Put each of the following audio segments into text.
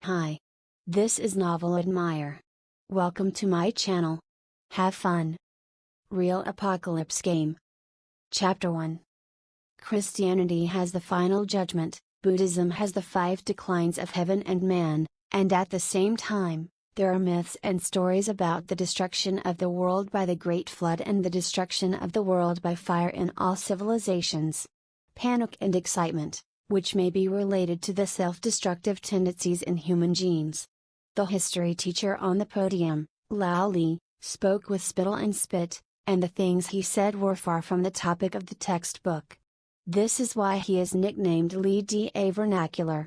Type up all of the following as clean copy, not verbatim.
Hi. This is Novel Admire. Welcome to my channel. Have fun. Real Apocalypse Game. Chapter 1. Christianity has the final judgment, Buddhism has the 5 declines of heaven and man, and at the same time, there are myths and stories about the destruction of the world by the Great Flood and the destruction of the world by fire in all civilizations. Panic and excitement, which may be related to the self-destructive tendencies in human genes. The history teacher on the podium, Lao Li, spoke with spittle and spit, and the things he said were far from the topic of the textbook. This is why he is nicknamed Li Da Vernacular.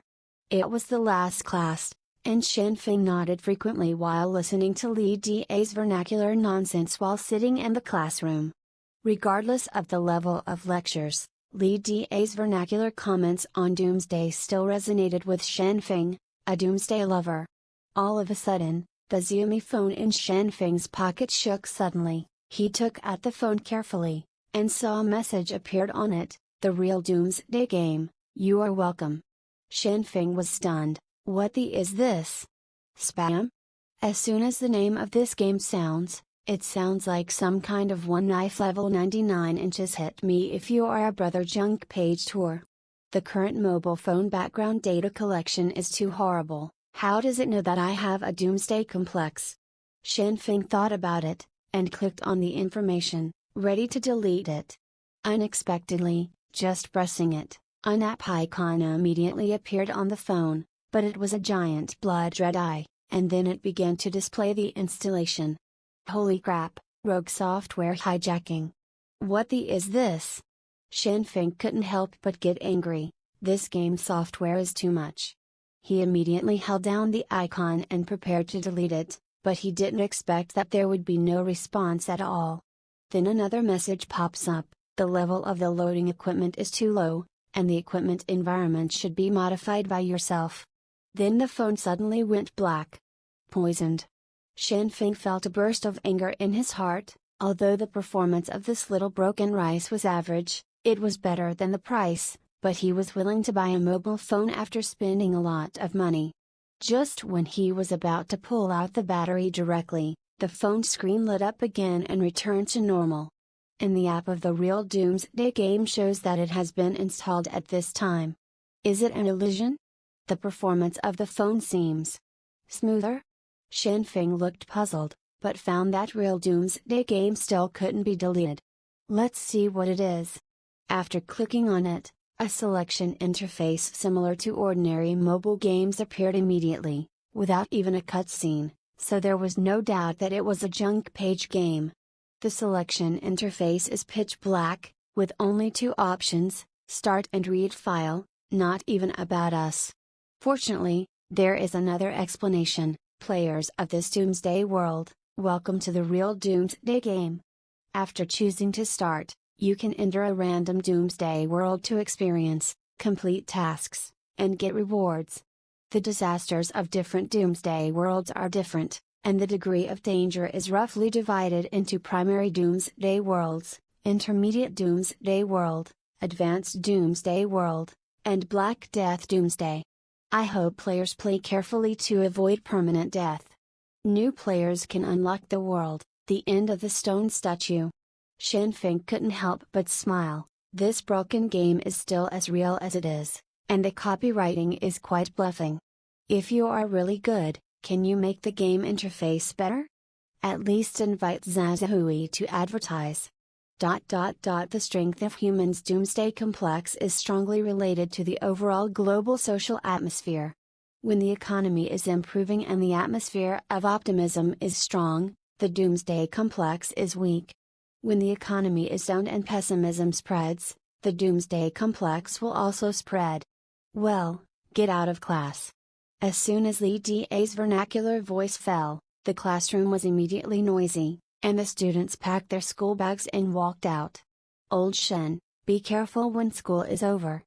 It was the last class, and Shenfeng nodded frequently while listening to Li Da's vernacular nonsense while sitting in the classroom. Regardless of the level of lectures, Li Da's vernacular comments on doomsday still resonated with Shenfeng, a doomsday lover. All of a sudden, the Xiaomi phone in Shenfeng's pocket shook suddenly. He took out the phone carefully, and saw a message appeared on it, "The real doomsday game, you are welcome." Shenfeng was stunned. What the is this? Spam? As soon as the name of this game sounds, it sounds like some kind of one knife level 99 inches hit me if you are a brother junk page tour. The current mobile phone background data collection is too horrible. How does it know that I have a doomsday complex? Shenfeng thought about it, and clicked on the information, ready to delete it. Unexpectedly, just pressing it, an app icon immediately appeared on the phone, but it was a giant blood red eye, and then it began to display the installation. Holy crap, rogue software hijacking. What the is this? Shenfeng couldn't help but get angry. This game software is too much. He immediately held down the icon and prepared to delete it, but he didn't expect that there would be no response at all. Then another message pops up, the level of the loading equipment is too low, and the equipment environment should be modified by yourself. Then the phone suddenly went black. Poisoned. Shenfeng felt a burst of anger in his heart. Although the performance of this little broken rice was average, it was better than the price, but he was willing to buy a mobile phone after spending a lot of money. Just when he was about to pull out the battery directly, the phone screen lit up again and returned to normal. In the app of the real Doomsday game shows that it has been installed at this time. Is it an illusion? The performance of the phone seems smoother? Shenfeng looked puzzled, but found that real Doomsday game still couldn't be deleted. Let's see what it is. After clicking on it, a selection interface similar to ordinary mobile games appeared immediately, without even a cutscene, so there was no doubt that it was a junk page game. The selection interface is pitch black, with only 2 options, start and read file, not even about us. Fortunately, there is another explanation. Players of this doomsday world, welcome to the real doomsday game. After choosing to start, you can enter a random doomsday world to experience, complete tasks, and get rewards. The disasters of different doomsday worlds are different, and the degree of danger is roughly divided into primary doomsday worlds, intermediate doomsday world, advanced doomsday world, and Black Death doomsday. I hope players play carefully to avoid permanent death. New players can unlock the world, the end of the stone statue. Shenfeng couldn't help but smile. This broken game is still as real as it is, and the copywriting is quite bluffing. If you are really good, can you make the game interface better? At least invite Zazahui to advertise. The strength of humans' doomsday complex is strongly related to the overall global social atmosphere. When the economy is improving and the atmosphere of optimism is strong, the doomsday complex is weak. When the economy is down and pessimism spreads, the doomsday complex will also spread. Well, get out of class. As soon as Li Da's vernacular voice fell, the classroom was immediately noisy, and the students packed their school bags and walked out. Old Shen, be careful when school is over.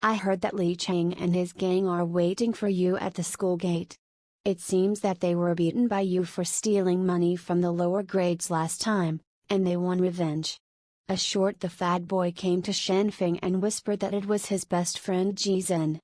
I heard that Li Chang and his gang are waiting for you at the school gate. It seems that they were beaten by you for stealing money from the lower grades last time, and they want revenge. A short the fat boy came to Shenfeng and whispered that it was his best friend Ji Zhen.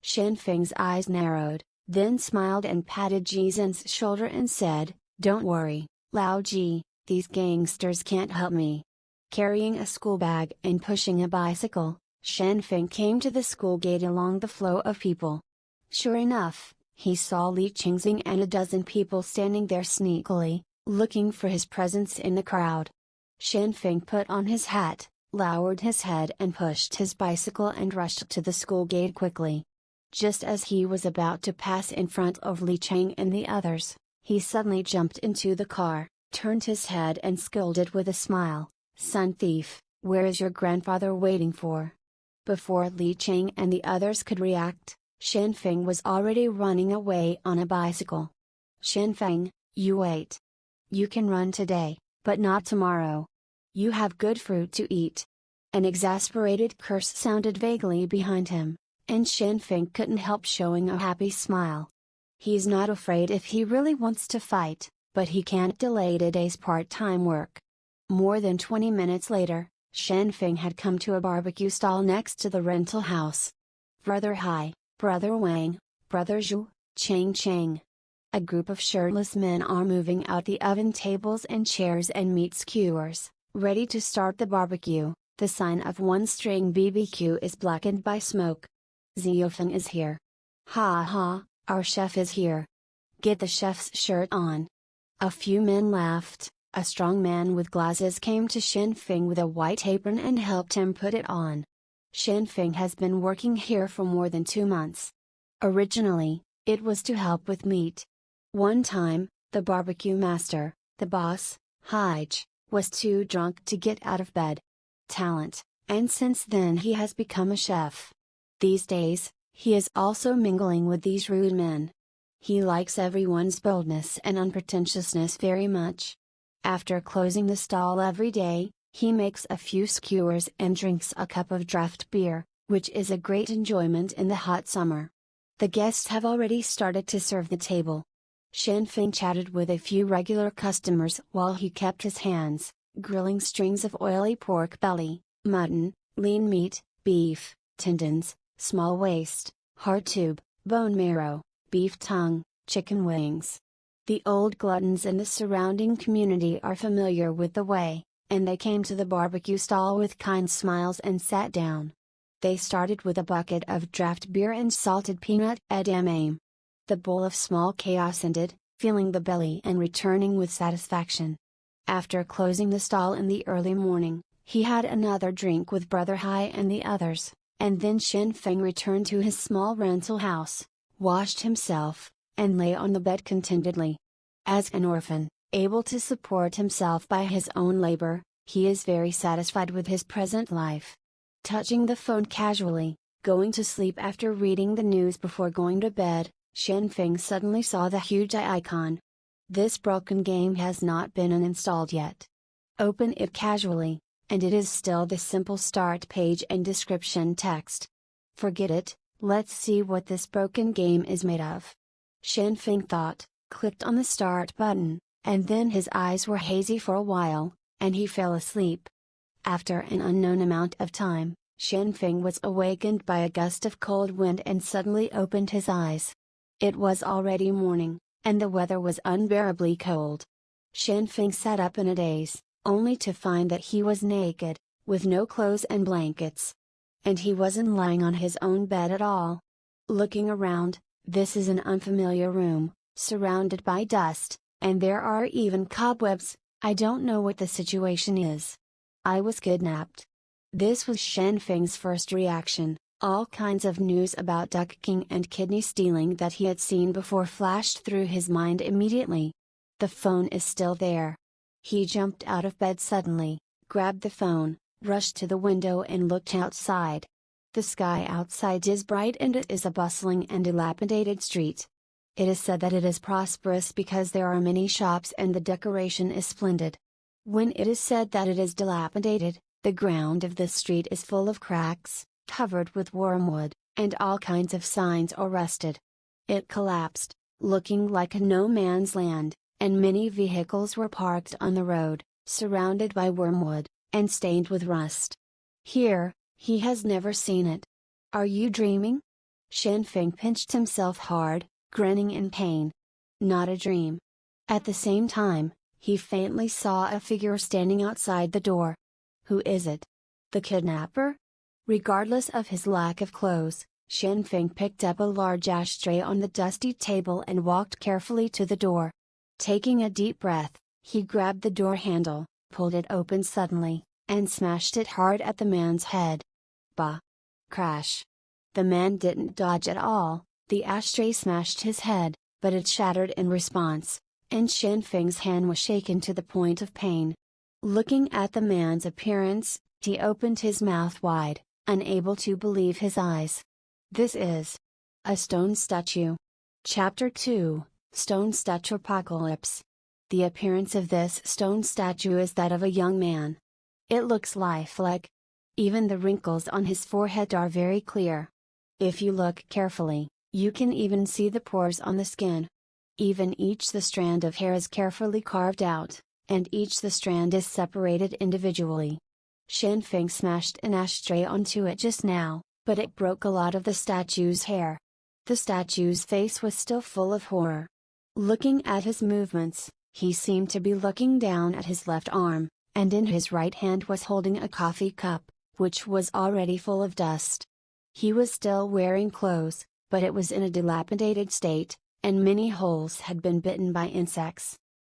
Shenfeng's eyes narrowed. then smiled and patted Jizen's shoulder and said, "Don't worry, Lao Ji, these gangsters can't help me." Carrying a school bag and pushing a bicycle, Shen Feng came to the school gate along the flow of people. Sure enough, he saw Li Qingxing and a dozen people standing there sneakily, looking for his presence in the crowd. Shen Feng put on his hat, lowered his head and pushed his bicycle and rushed to the school gate quickly. Just as he was about to pass in front of Li Chang and the others, he suddenly jumped into the car, turned his head and scolded with a smile, "Son thief, where is your grandfather waiting for?" Before Li Chang and the others could react, Shen Feng was already running away on a bicycle. "Shen Feng, you wait. You can run today, but not tomorrow. You have good fruit to eat." An exasperated curse sounded vaguely behind him, and Shen Feng couldn't help showing a happy smile. He's not afraid if he really wants to fight, but he can't delay today's part-time work. More than 20 minutes later, Shen Feng had come to a barbecue stall next to the rental house. "Brother Hai, Brother Wang, Brother Zhu, Chang Chang." A group of shirtless men are moving out the oven tables and chairs and meat skewers, ready to start the barbecue. The sign of one-string BBQ is blackened by smoke. "Ziofeng is here. Ha ha, our chef is here. Get the chef's shirt on." A few men laughed. A strong man with glasses came to Shen Feng with a white apron and helped him put it on. Shen Feng has been working here for more than 2 months. Originally, it was to help with meat. One time, the barbecue master, the boss, Haij, was too drunk to get out of bed. Talent, and since then he has become a chef. These days, he is also mingling with these rude men. He likes everyone's boldness and unpretentiousness very much. After closing the stall every day, he makes a few skewers and drinks a cup of draft beer, which is a great enjoyment in the hot summer. The guests have already started to serve the table. Shen Feng chatted with a few regular customers while he kept his hands, grilling strings of oily pork belly, mutton, lean meat, beef, tendons, small waist, heart tube, bone marrow, beef tongue, chicken wings. The old gluttons in the surrounding community are familiar with the way, and they came to the barbecue stall with kind smiles and sat down. They started with a bucket of draft beer and salted peanut edamame. The bowl of small chaos ended, filling the belly and returning with satisfaction. After closing the stall in the early morning, he had another drink with Brother Hai and the others, and then Shen Feng returned to his small rental house, washed himself, and lay on the bed contentedly. As an orphan, able to support himself by his own labor, he is very satisfied with his present life. Touching the phone casually, going to sleep after reading the news before going to bed, Shen Feng suddenly saw the huge I icon. This broken game has not been uninstalled yet. Open it casually, and it is still the simple start page and description text. Forget it, let's see what this broken game is made of. Shen Feng thought, clicked on the start button, and then his eyes were hazy for a while, and he fell asleep. After an unknown amount of time, Shen Feng was awakened by a gust of cold wind and suddenly opened his eyes. It was already morning, and the weather was unbearably cold. Shen Feng sat up in a daze, only to find that he was naked, with no clothes and blankets. And he wasn't lying on his own bed at all. Looking around, this is an unfamiliar room, surrounded by dust, and there are even cobwebs. I don't know what the situation is. I was kidnapped. This was Shen Feng's first reaction. All kinds of news about Duck King and kidney stealing that he had seen before flashed through his mind immediately. The phone is still there. He jumped out of bed suddenly, grabbed the phone, rushed to the window and looked outside. The sky outside is bright and it is a bustling and dilapidated street. It is said that it is prosperous because there are many shops and the decoration is splendid. When it is said that it is dilapidated, the ground of the street is full of cracks, covered with wormwood, and all kinds of signs are rusted. It collapsed, looking like a no-man's land, and many vehicles were parked on the road, surrounded by wormwood, and stained with rust. Here, he has never seen it. Are you dreaming? Shen Feng pinched himself hard, grinning in pain. Not a dream. At the same time, he faintly saw a figure standing outside the door. Who is it? The kidnapper? Regardless of his lack of clothes, Shen Feng picked up a large ashtray on the dusty table and walked carefully to the door. Taking a deep breath, he grabbed the door handle, pulled it open suddenly, and smashed it hard at the man's head. Bah! Crash! The man didn't dodge at all. The ashtray smashed his head, but it shattered in response, and Shen Feng's hand was shaken to the point of pain. Looking at the man's appearance, he opened his mouth wide, unable to believe his eyes. This is a stone statue. Chapter 2, Stone Statue Apocalypse. The appearance of this stone statue is that of a young man. It looks lifelike. Even the wrinkles on his forehead are very clear. If you look carefully, you can even see the pores on the skin. Even each the strand of hair is carefully carved out, and each the strand is separated individually. Shen Feng smashed an ashtray onto it just now, but it broke a lot of the statue's hair. The statue's face was still full of horror. Looking at his movements, he seemed to be looking down at his left arm, and in his right hand was holding a coffee cup, which was already full of dust. He was still wearing clothes, but it was in a dilapidated state, and many holes had been bitten by insects.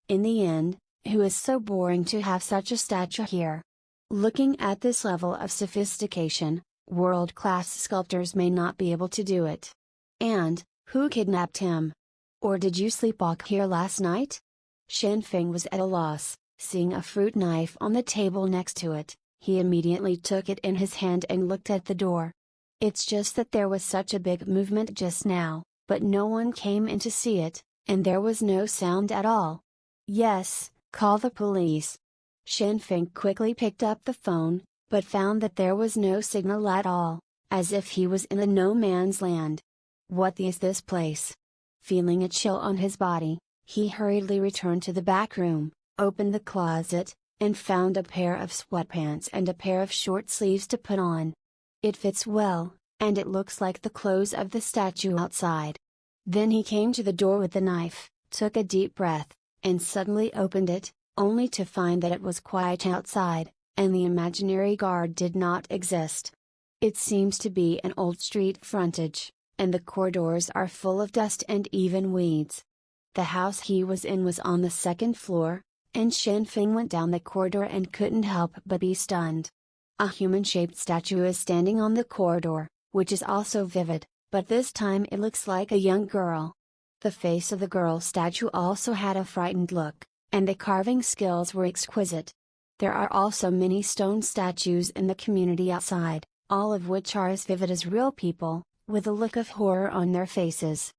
In the end, it was so boring to have such a statue here. Looking at this level of sophistication, world-class sculptors may not be able to do it. And, who kidnapped him? Or did you sleepwalk here last night? Shen Feng was at a loss. Seeing a fruit knife on the table next to it, he immediately took it in his hand and looked at the door. It's just that there was such a big movement just now, but no one came in to see it, and there was no sound at all. Yes, call the police. Shen Feng quickly picked up the phone, but found that there was no signal at all, as if he was in a no man's land. What is this place? Feeling a chill on his body, he hurriedly returned to the back room, opened the closet, and found a pair of sweatpants and a pair of short sleeves to put on. It fits well, and it looks like the clothes of the statue outside. Then he came to the door with the knife, took a deep breath, and suddenly opened it, only to find that it was quiet outside, and the imaginary guard did not exist. It seems to be an old street frontage, and the corridors are full of dust and even weeds. The house he was in was on the second floor, and Shen Feng went down the corridor and couldn't help but be stunned. A human-shaped statue is standing on the corridor, which is also vivid, but this time it looks like a young girl. The face of the girl statue also had a frightened look, and the carving skills were exquisite. There are also many stone statues in the community outside, all of which are as vivid as real people, with a look of horror on their faces.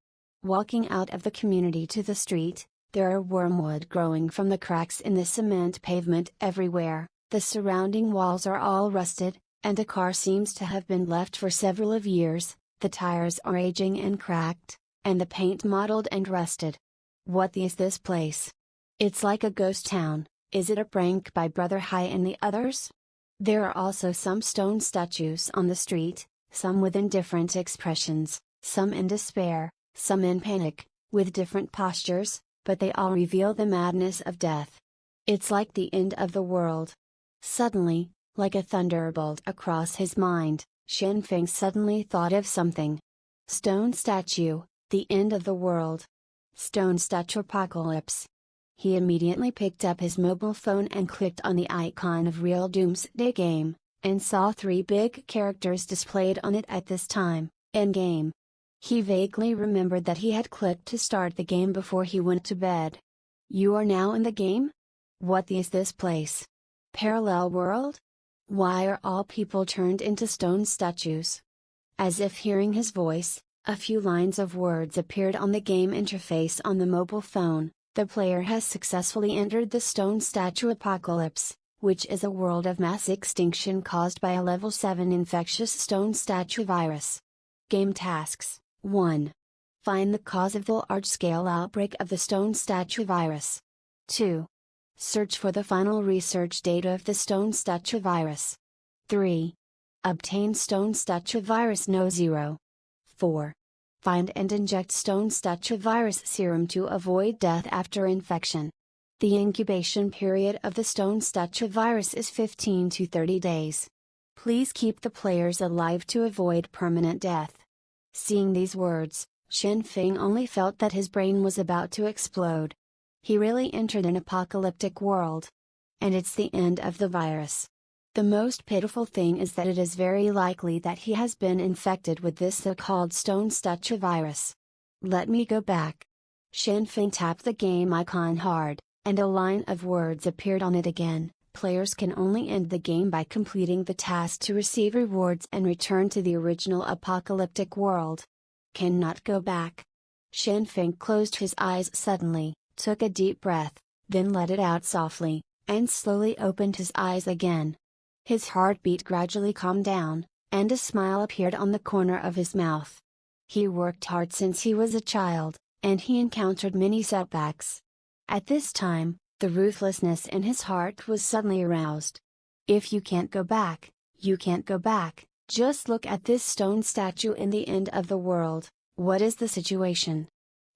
Walking out of the community to the street, there are wormwood growing from the cracks in the cement pavement everywhere, the surrounding walls are all rusted, and a car seems to have been left for several of years, the tires are aging and cracked, and the paint mottled and rusted. What is this place? It's like a ghost town. Is it a prank by Brother Hai and the others? There are also some stone statues on the street, some with indifferent expressions, some in despair, some in panic, with different postures, but they all reveal the madness of death. It's like the end of the world. Suddenly, like a thunderbolt across his mind, Shen Feng suddenly thought of something. Stone statue, the end of the world. Stone statue apocalypse. He immediately picked up his mobile phone and clicked on the icon of Real Doomsday Game, and saw 3 big characters displayed on it at this time, in-game. He vaguely remembered that he had clicked to start the game before he went to bed. You are now in the game? What is this place? Parallel world? Why are all people turned into stone statues? As if hearing his voice, a few lines of words appeared on the game interface on the mobile phone. The player has successfully entered the stone statue apocalypse, which is a world of mass extinction caused by a level 7 infectious stone statue virus. Game tasks: 1. Find the cause of the large-scale outbreak of the stone statue virus. 2. Search for the final research data of the stone statue virus. 3. Obtain stone statue virus No 0. 4. Find and inject stone statue virus serum to avoid death after infection. The incubation period of the stone statue virus is 15 to 30 days. Please keep the players alive to avoid permanent death. Seeing these words, Shen Feng only felt that his brain was about to explode. He really entered an apocalyptic world. And it's the end of the virus. The most pitiful thing is that it is very likely that he has been infected with this so-called stone statue virus. Let me go back. Shen Feng tapped the game icon hard, and a line of words appeared on it again. Players can only end the game by completing the task to receive rewards and return to the original apocalyptic world. Cannot go back. Shen Feng closed his eyes suddenly, took a deep breath, then let it out softly, and slowly opened his eyes again. His heartbeat gradually calmed down, and a smile appeared on the corner of his mouth. He worked hard since he was a child, and he encountered many setbacks. At this time, the ruthlessness in his heart was suddenly aroused. If you can't go back, you can't go back. Just look at this stone statue in the end of the world. What is the situation?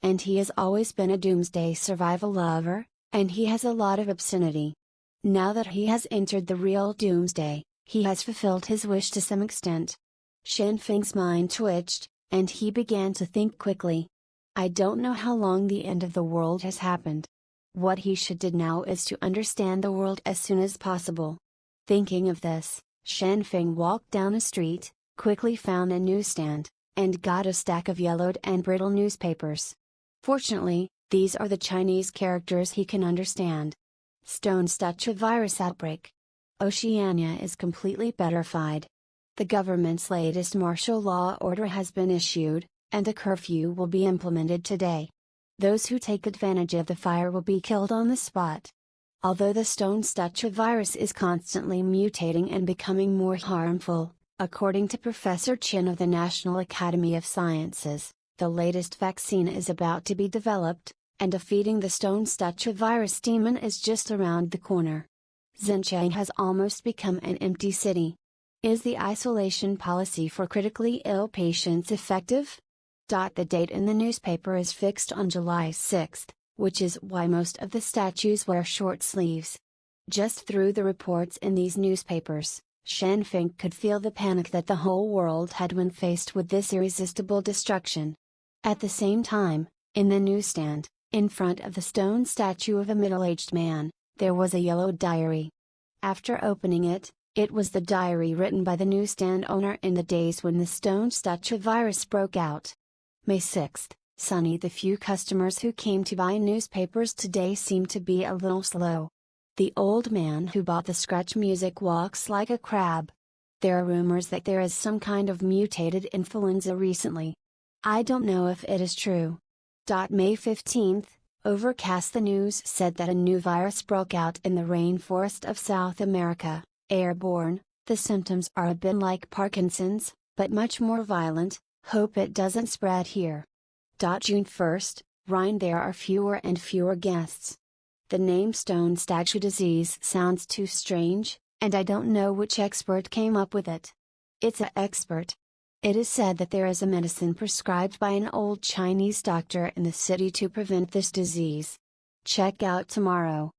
And he has always been a doomsday survival lover, and he has a lot of obscenity. Now that he has entered the real doomsday, he has fulfilled his wish to some extent. Shen Feng's mind twitched, and he began to think quickly. I don't know how long the end of the world has happened. What he should do now is to understand the world as soon as possible. Thinking of this, Shen Feng walked down a street, quickly found a newsstand, and got a stack of yellowed and brittle newspapers. Fortunately, these are the Chinese characters he can understand. Stone statue virus outbreak. Oceania is completely petrified. The government's latest martial law order has been issued, and a curfew will be implemented today. Those who take advantage of the fire will be killed on the spot. Although the stone statue virus is constantly mutating and becoming more harmful, according to Professor Chen of the National Academy of Sciences, the latest vaccine is about to be developed, and defeating the stone statue virus demon is just around the corner. Xinjiang has almost become an empty city. Is the isolation policy for critically ill patients effective? The date in the newspaper is fixed on July 6, which is why most of the statues wear short sleeves. Just through the reports in these newspapers, Shen Feng could feel the panic that the whole world had when faced with this irresistible destruction. At the same time, in the newsstand, in front of the stone statue of a middle-aged man, there was a yellow diary. After opening it, it was the diary written by the newsstand owner in the days when the stone statue virus broke out. May 6, sunny. The few customers who came to buy newspapers today seem to be a little slow. The old man who bought the scratch music walks like a crab. There are rumors that there is some kind of mutated influenza recently. I don't know if it is true. May 15, overcast. The news said that a new virus broke out in the rainforest of South America, airborne. The symptoms are a bit like Parkinson's, but much more violent. Hope it doesn't spread here. June 1, Rhine. There are fewer and fewer guests. The name stone statue disease sounds too strange, and I don't know which expert came up with it. It's a expert. It is said that there is a medicine prescribed by an old Chinese doctor in the city to prevent this disease. Check out tomorrow.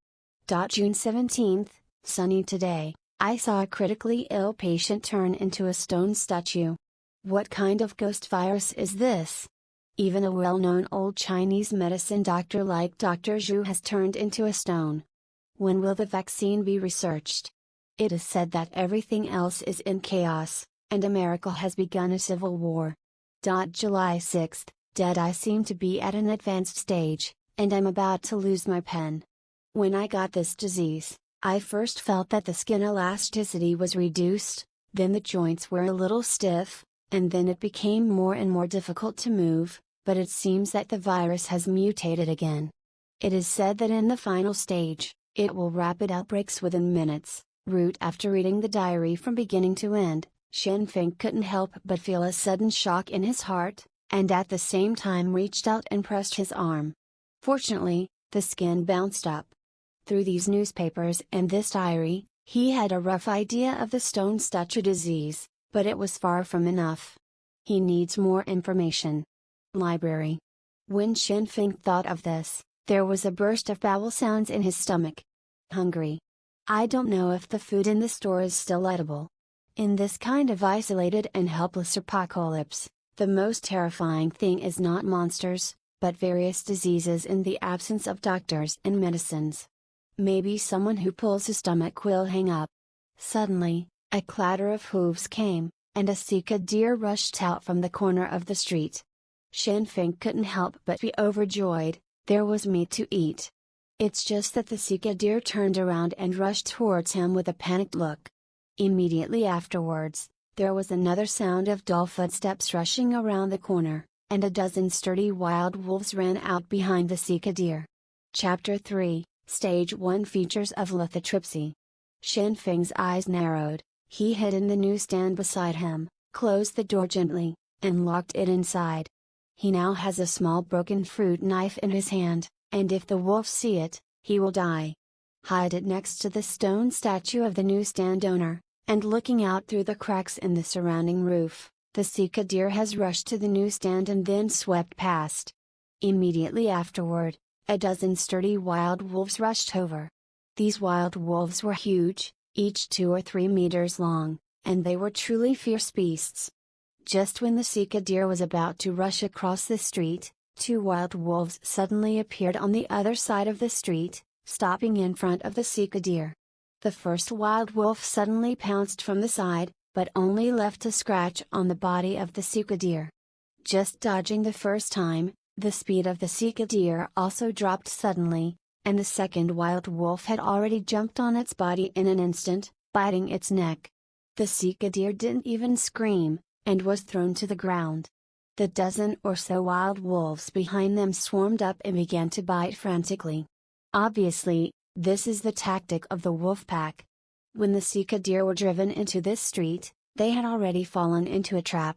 June 17, sunny. Today, I saw a critically ill patient turn into a stone statue. What kind of ghost virus is this? Even a well-known old Chinese medicine doctor like Dr. Zhu has turned into a stone. When will the vaccine be researched? It is said that everything else is in chaos, and America has begun a civil war. July 6, dead. I seem to be at an advanced stage, and I'm about to lose my pen. When I got this disease, I first felt that the skin elasticity was reduced, then the joints were a little stiff, and then it became more and more difficult to move, but it seems that the virus has mutated again. It is said that in the final stage, it will rapid outbreaks within minutes. After reading the diary from beginning to end, Shen Feng couldn't help but feel a sudden shock in his heart, and at the same time reached out and pressed his arm. Fortunately, the skin bounced up. Through these newspapers and this diary, he had a rough idea of the stone statue disease, but it was far from enough. He needs more information. Library. When Shin Feng thought of this, there was a burst of bowel sounds in his stomach. Hungry. I don't know if the food in the store is still edible. In this kind of isolated and helpless apocalypse, the most terrifying thing is not monsters, but various diseases in the absence of doctors and medicines. Maybe someone who pulls his stomach will hang up. Suddenly, a clatter of hooves came, and a Sika deer rushed out from the corner of the street. Shin Feng couldn't help but be overjoyed. There was meat to eat. It's just that the Sika deer turned around and rushed towards him with a panicked look. Immediately afterwards, there was another sound of dull footsteps rushing around the corner, and a dozen sturdy wild wolves ran out behind the Sika deer. Chapter 3, Stage 1 Features of lithotripsy. Shin Feng's eyes narrowed. He hid in the newsstand beside him, closed the door gently, and locked it inside. He now has a small broken fruit knife in his hand, and if the wolves see it, he will die. Hide it next to the stone statue of the newsstand owner, and looking out through the cracks in the surrounding roof, the Sika deer has rushed to the newsstand and then swept past. Immediately afterward, a dozen sturdy wild wolves rushed over. These wild wolves were huge, each 2 or 3 meters long, and they were truly fierce beasts. Just when the Sika deer was about to rush across the street, 2 wild wolves suddenly appeared on the other side of the street, stopping in front of the Sika deer. The first wild wolf suddenly pounced from the side, but only left a scratch on the body of the Sika deer. Just dodging the first time, the speed of the Sika deer also dropped suddenly, and the second wild wolf had already jumped on its body in an instant, biting its neck. The Sika deer didn't even scream, and was thrown to the ground. The dozen or so wild wolves behind them swarmed up and began to bite frantically. Obviously, this is the tactic of the wolf pack. When the Sika deer were driven into this street, they had already fallen into a trap.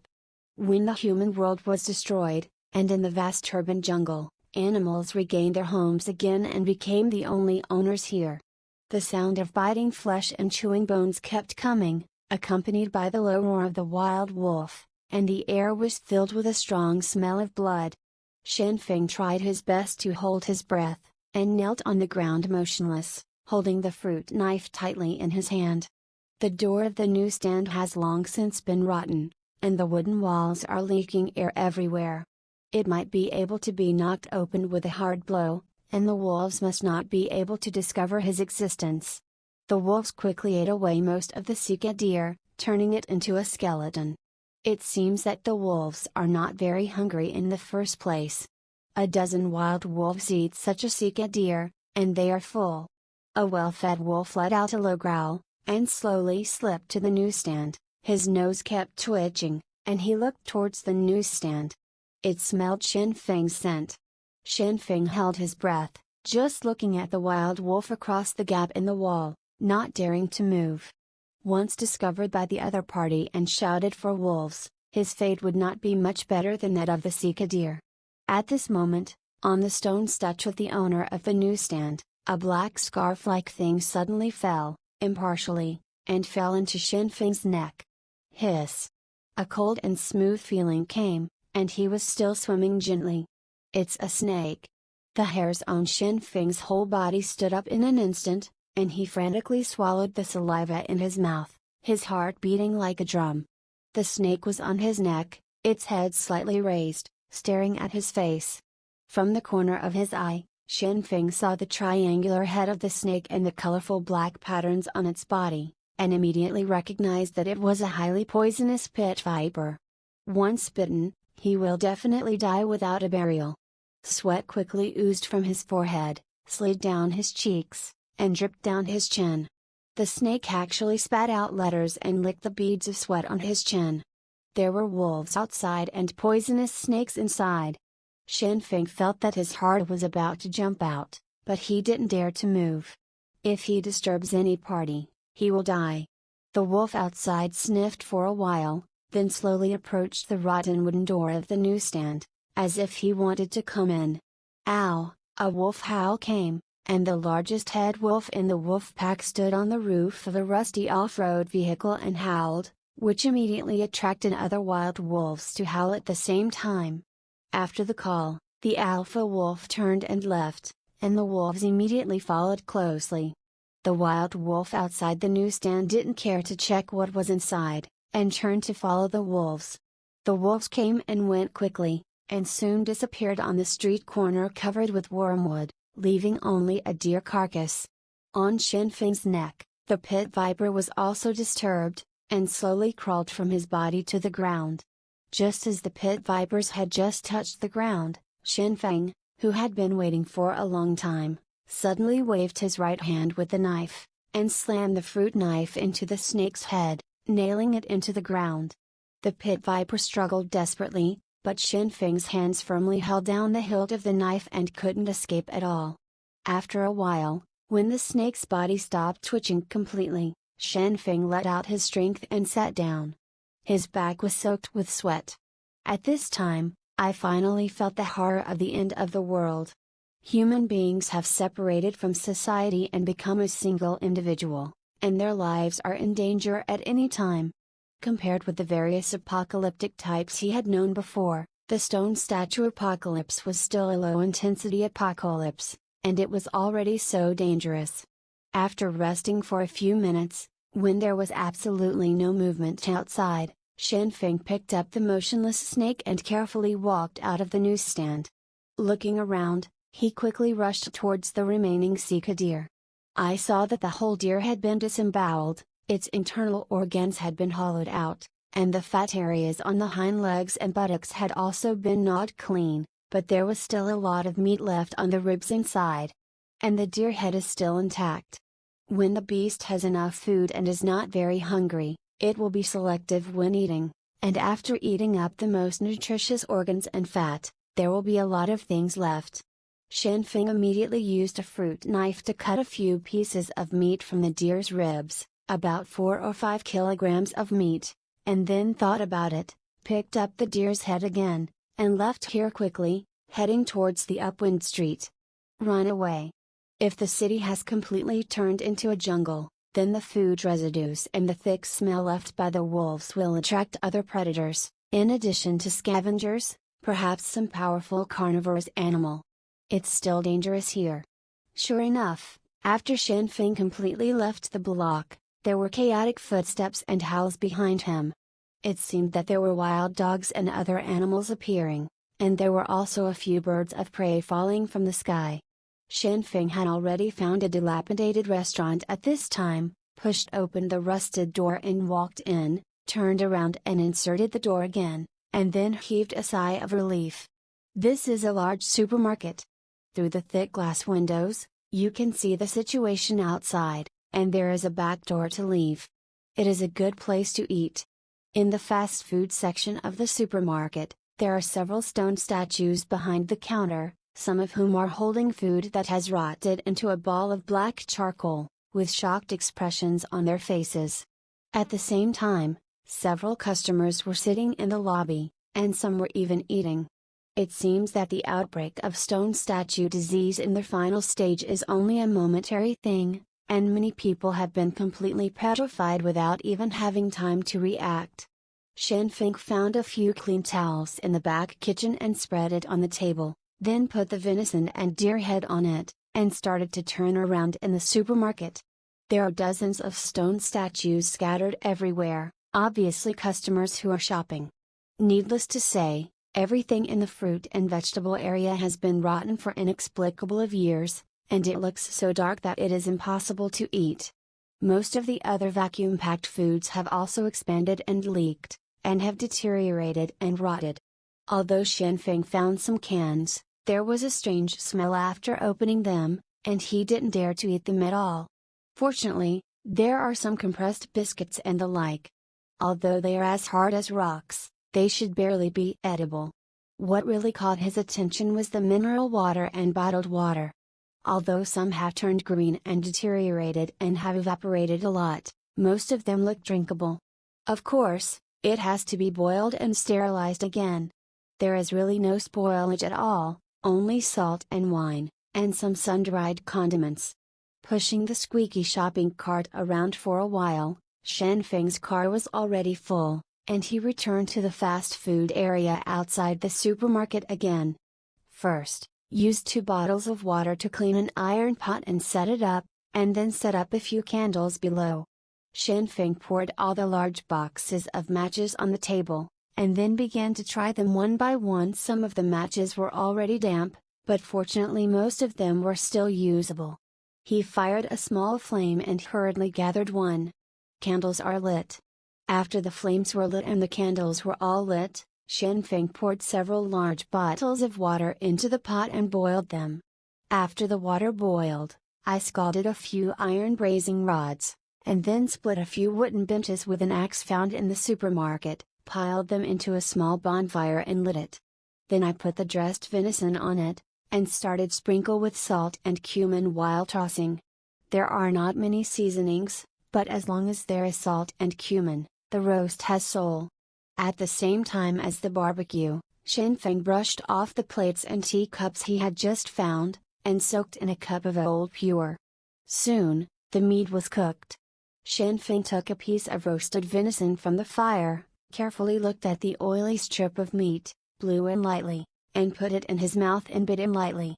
When the human world was destroyed, and in the vast urban jungle, animals regained their homes again and became the only owners here. The sound of biting flesh and chewing bones kept coming, accompanied by the low roar of the wild wolf, and the air was filled with a strong smell of blood. Shin Feng tried his best to hold his breath, and knelt on the ground motionless, holding the fruit knife tightly in his hand. The door of the newsstand has long since been rotten, and the wooden walls are leaking air everywhere. It might be able to be knocked open with a hard blow, and the wolves must not be able to discover his existence. The wolves quickly ate away most of the Sika deer, turning it into a skeleton. It seems that the wolves are not very hungry in the first place. A dozen wild wolves eat such a Sika deer, and they are full. A well-fed wolf let out a low growl, and slowly slipped to the newsstand. His nose kept twitching, and he looked towards the newsstand. It smelled Shin Feng's scent. Shin Feng held his breath, just looking at the wild wolf across the gap in the wall, not daring to move. Once discovered by the other party and shouted for wolves, his fate would not be much better than that of the Sika deer. At this moment, on the stone statue of the owner of the newsstand, a black scarf-like thing suddenly fell, impartially, and fell into Shin Feng's neck. Hiss! A cold and smooth feeling came, and he was still swimming gently. It's a snake. The hairs on Shin Feng's whole body stood up in an instant, and he frantically swallowed the saliva in his mouth, his heart beating like a drum. The snake was on his neck, its head slightly raised, staring at his face. From the corner of his eye, Shin Feng saw the triangular head of the snake and the colorful black patterns on its body, and immediately recognized that it was a highly poisonous pit viper. Once bitten, he will definitely die without a burial. Sweat quickly oozed from his forehead, slid down his cheeks, and dripped down his chin. The snake actually spat out letters and licked the beads of sweat on his chin. There were wolves outside and poisonous snakes inside. Shin Feng felt that his heart was about to jump out, but he didn't dare to move. If he disturbs any party, he will die. The wolf outside sniffed for a while, then slowly approached the rotten wooden door of the newsstand, as if he wanted to come in. Ow! A wolf howl came, and the largest head wolf in the wolf pack stood on the roof of a rusty off-road vehicle and howled, which immediately attracted other wild wolves to howl at the same time. After the call, the alpha wolf turned and left, and the wolves immediately followed closely. The wild wolf outside the newsstand didn't care to check what was inside, and turned to follow the wolves. The wolves came and went quickly, and soon disappeared on the street corner covered with wormwood, leaving only a deer carcass. On Shen Feng's neck, the pit viper was also disturbed, and slowly crawled from his body to the ground. Just as the pit vipers had just touched the ground, Shen Feng, who had been waiting for a long time, suddenly waved his right hand with the knife, and slammed the fruit knife into the snake's head, nailing it into the ground. The pit viper struggled desperately, but Shen Feng's hands firmly held down the hilt of the knife and couldn't escape at all. After a while, when the snake's body stopped twitching completely, Shen Feng let out his strength and sat down. His back was soaked with sweat. At this time, I finally felt the horror of the end of the world. Human beings have separated from society and become a single individual, and their lives are in danger at any time. Compared with the various apocalyptic types he had known before, the stone statue apocalypse was still a low-intensity apocalypse, and it was already so dangerous. After resting for a few minutes, when there was absolutely no movement outside, Shen Feng picked up the motionless snake and carefully walked out of the newsstand. Looking around, he quickly rushed towards the remaining Sika deer. I saw that the whole deer had been disemboweled, its internal organs had been hollowed out, and the fat areas on the hind legs and buttocks had also been gnawed clean, but there was still a lot of meat left on the ribs inside. And the deer head is still intact. When the beast has enough food and is not very hungry, it will be selective when eating, and after eating up the most nutritious organs and fat, there will be a lot of things left. Shen Feng immediately used a fruit knife to cut a few pieces of meat from the deer's ribs, about 4 or 5 kilograms of meat, and then thought about it, picked up the deer's head again, and left here quickly, heading towards the upwind street. Run away. If the city has completely turned into a jungle, then the food residues and the thick smell left by the wolves will attract other predators, in addition to scavengers, perhaps some powerful carnivorous animal. It's still dangerous here. Sure enough, after Shen Feng completely left the block, there were chaotic footsteps and howls behind him. It seemed that there were wild dogs and other animals appearing, and there were also a few birds of prey falling from the sky. Shen Feng had already found a dilapidated restaurant at this time, pushed open the rusted door and walked in, turned around and inserted the door again, and then heaved a sigh of relief. This is a large supermarket. Through the thick glass windows, you can see the situation outside, and there is a back door to leave. It is a good place to eat. In the fast food section of the supermarket, there are several stone statues behind the counter, some of whom are holding food that has rotted into a ball of black charcoal, with shocked expressions on their faces. At the same time, several customers were sitting in the lobby, and some were even eating. It seems that the outbreak of stone statue disease in their final stage is only a momentary thing, and many people have been completely petrified without even having time to react. Shen Feng found a few clean towels in the back kitchen and spread it on the table, then put the venison and deer head on it, and started to turn around in the supermarket. There are dozens of stone statues scattered everywhere, obviously customers who are shopping. Needless to say, everything in the fruit and vegetable area has been rotten for inexplicable of years, and it looks so dark that it is impossible to eat. Most of the other vacuum-packed foods have also expanded and leaked, and have deteriorated and rotted. Although Shen Feng found some cans, there was a strange smell after opening them, and he didn't dare to eat them at all. Fortunately, there are some compressed biscuits and the like. Although they are as hard as rocks, they should barely be edible. What really caught his attention was the mineral water and bottled water. Although some have turned green and deteriorated and have evaporated a lot, most of them look drinkable. Of course, it has to be boiled and sterilized again. There is really no spoilage at all, only salt and wine, and some sun-dried condiments. Pushing the squeaky shopping cart around for a while, Shen Feng's car was already full, and he returned to the fast food area outside the supermarket again. First, use 2 bottles of water to clean an iron pot and set it up, and then set up a few candles below. Shenfeng poured all the large boxes of matches on the table, and then began to try them one by one. Some of the matches were already damp, but fortunately most of them were still usable. He fired a small flame and hurriedly gathered one. Candles are lit. After the flames were lit and the candles were all lit, Shenfeng poured several large bottles of water into the pot and boiled them. After the water boiled, I scalded a few iron brazing rods, and then split a few wooden benches with an axe found in the supermarket, piled them into a small bonfire and lit it. Then I put the dressed venison on it, and started sprinkle with salt and cumin while tossing. There are not many seasonings, but as long as there is salt and cumin, the roast has soul. At the same time as the barbecue, Shenfeng brushed off the plates and teacups he had just found, and soaked in a cup of old pure. Soon, the meat was cooked. Shenfeng took a piece of roasted venison from the fire, carefully looked at the oily strip of meat, blew in lightly, and put it in his mouth and bit in lightly.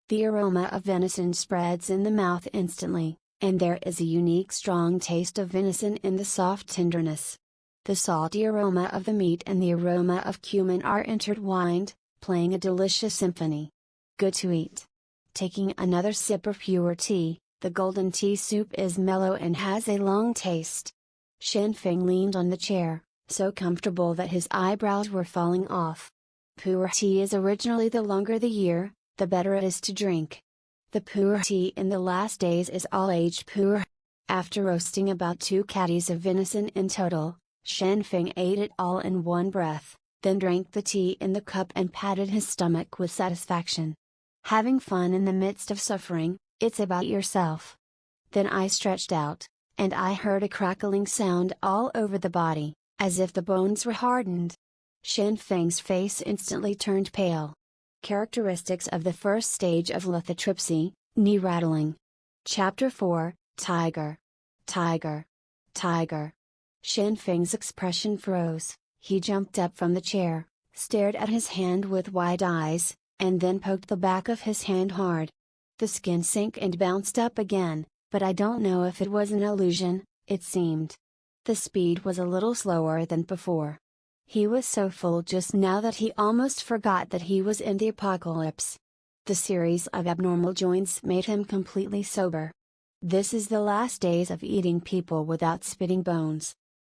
The aroma of venison spreads in the mouth instantly, and there is a unique strong taste of venison in the soft tenderness. The salty aroma of the meat and the aroma of cumin are intertwined, playing a delicious symphony. Good to eat. Taking another sip of pure tea, the golden tea soup is mellow and has a long taste. Shenfeng leaned on the chair, so comfortable that his eyebrows were falling off. Pure tea is originally the longer the year, the better it is to drink. The pure tea in the last days is all aged pure. After roasting about 2 catties of venison in total, Shenfeng ate it all in one breath, then drank the tea in the cup and patted his stomach with satisfaction. Having fun in the midst of suffering, it's about yourself. Then I stretched out, and I heard a crackling sound all over the body, as if the bones were hardened. Shenfeng's face instantly turned pale. Characteristics of the first stage of lithotripsy, knee rattling. Chapter 4, Tiger. Tiger. Tiger. Shenfeng's expression froze. He jumped up from the chair, stared at his hand with wide eyes, and then poked the back of his hand hard. The skin sank and bounced up again, but I don't know if it was an illusion, it seemed. The speed was a little slower than before. He was so full just now that he almost forgot that he was in the apocalypse. The series of abnormal joints made him completely sober. This is the last days of eating people without spitting bones.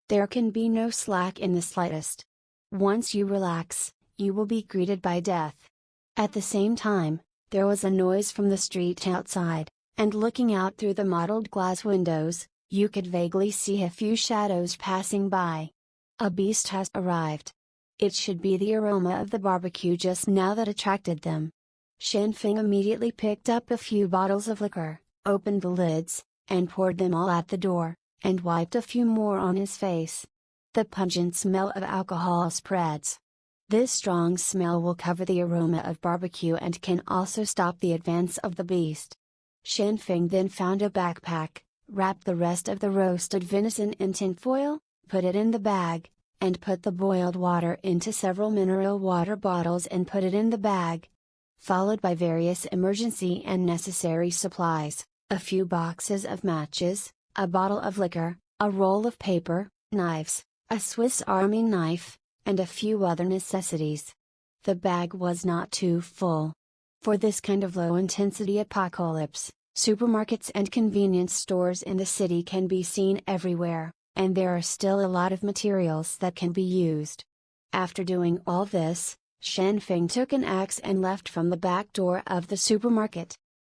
There can be no slack in the slightest. Once you relax, you will be greeted by death. At the same time, there was a noise from the street outside, and looking out through the mottled glass windows, you could vaguely see a few shadows passing by. A beast has arrived. It should be the aroma of the barbecue just now that attracted them. Shenfeng immediately picked up a few bottles of liquor, opened the lids, and poured them all at the door, and wiped a few more on his face. The pungent smell of alcohol spreads. This strong smell will cover the aroma of barbecue and can also stop the advance of the beast. Shenfeng then found a backpack, wrapped the rest of the roasted venison in tinfoil, put it in the bag, and put the boiled water into several mineral water bottles and put it in the bag. Followed by various emergency and necessary supplies, a few boxes of matches, a bottle of liquor, a roll of paper, knives, a Swiss Army knife, and a few other necessities. The bag was not too full. For this kind of low-intensity apocalypse, supermarkets and convenience stores in the city can be seen everywhere, and there are still a lot of materials that can be used. After doing all this, Shenfeng took an axe and left from the back door of the supermarket.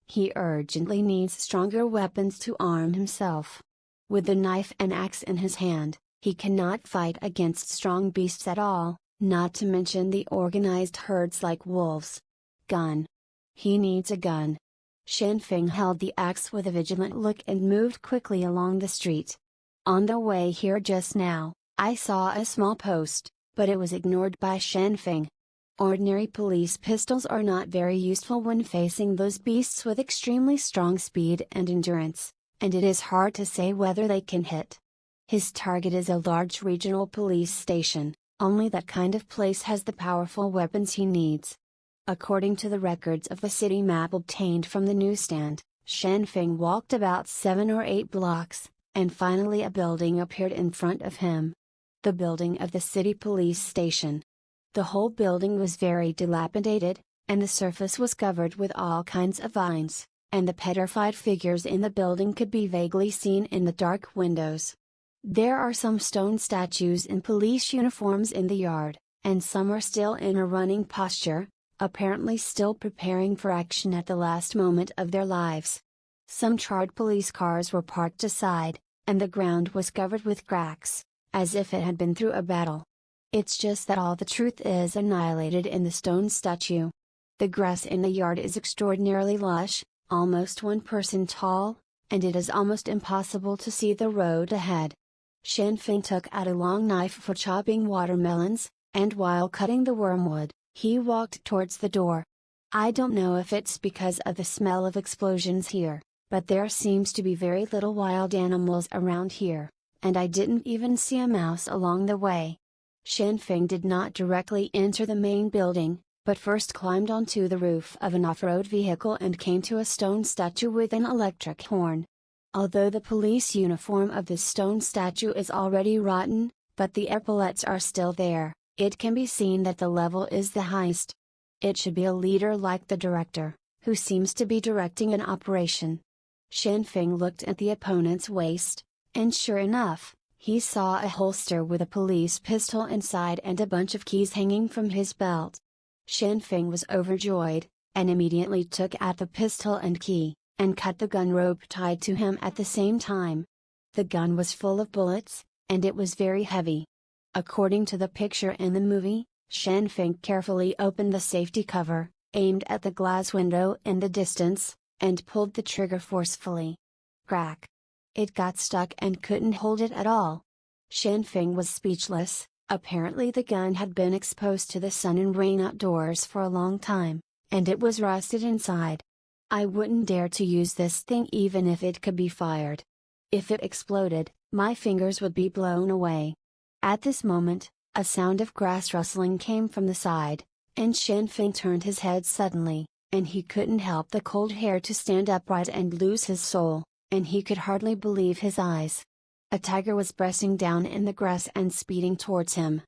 He urgently needs stronger weapons to arm himself. With the knife and axe in his hand, he cannot fight against strong beasts at all, not to mention the organized herds like wolves. Gun. He needs a gun. Shenfeng held the axe with a vigilant look and moved quickly along the street. On the way here just now, I saw a small post, but it was ignored by Shenfeng. Ordinary police pistols are not very useful when facing those beasts with extremely strong speed and endurance, and it is hard to say whether they can hit. His target is a large regional police station. Only that kind of place has the powerful weapons he needs. According to the records of the city map obtained from the newsstand, Shen Feng walked about 7 or 8 blocks, and finally a building appeared in front of him. The building of the city police station. The whole building was very dilapidated, and the surface was covered with all kinds of vines, and the petrified figures in the building could be vaguely seen in the dark windows. There are some stone statues in police uniforms in the yard, and some are still in a running posture, apparently still preparing for action at the last moment of their lives. Some charred police cars were parked aside, and the ground was covered with cracks, as if it had been through a battle. It's just that all the truth is annihilated in the stone statue. The grass in the yard is extraordinarily lush, almost 1 person tall, and it is almost impossible to see the road ahead. Shen Feng took out a long knife for chopping watermelons, and while cutting the wormwood, he walked towards the door. I don't know if it's because of the smell of explosions here, but there seems to be very little wild animals around here, and I didn't even see a mouse along the way. Shen Feng did not directly enter the main building, but first climbed onto the roof of an off-road vehicle and came to a stone statue with an electric horn. Although the police uniform of this stone statue is already rotten, but the epaulets are still there, it can be seen that the level is the highest. It should be a leader like the director, who seems to be directing an operation. Shen Feng looked at the opponent's waist, and sure enough, he saw a holster with a police pistol inside and a bunch of keys hanging from his belt. Shen Feng was overjoyed, and immediately took out the pistol and key, and cut the gun rope tied to him at the same time. The gun was full of bullets, and it was very heavy. According to the picture in the movie, Shen Feng carefully opened the safety cover, aimed at the glass window in the distance, and pulled the trigger forcefully. Crack! It got stuck and couldn't hold it at all. Shen Feng was speechless. Apparently the gun had been exposed to the sun and rain outdoors for a long time, and it was rusted inside. I wouldn't dare to use this thing even if it could be fired. If it exploded, my fingers would be blown away. At this moment, a sound of grass rustling came from the side, and Shen Feng turned his head suddenly, and he couldn't help the cold hair to stand upright and lose his soul, and he could hardly believe his eyes. A tiger was pressing down in the grass and speeding towards him.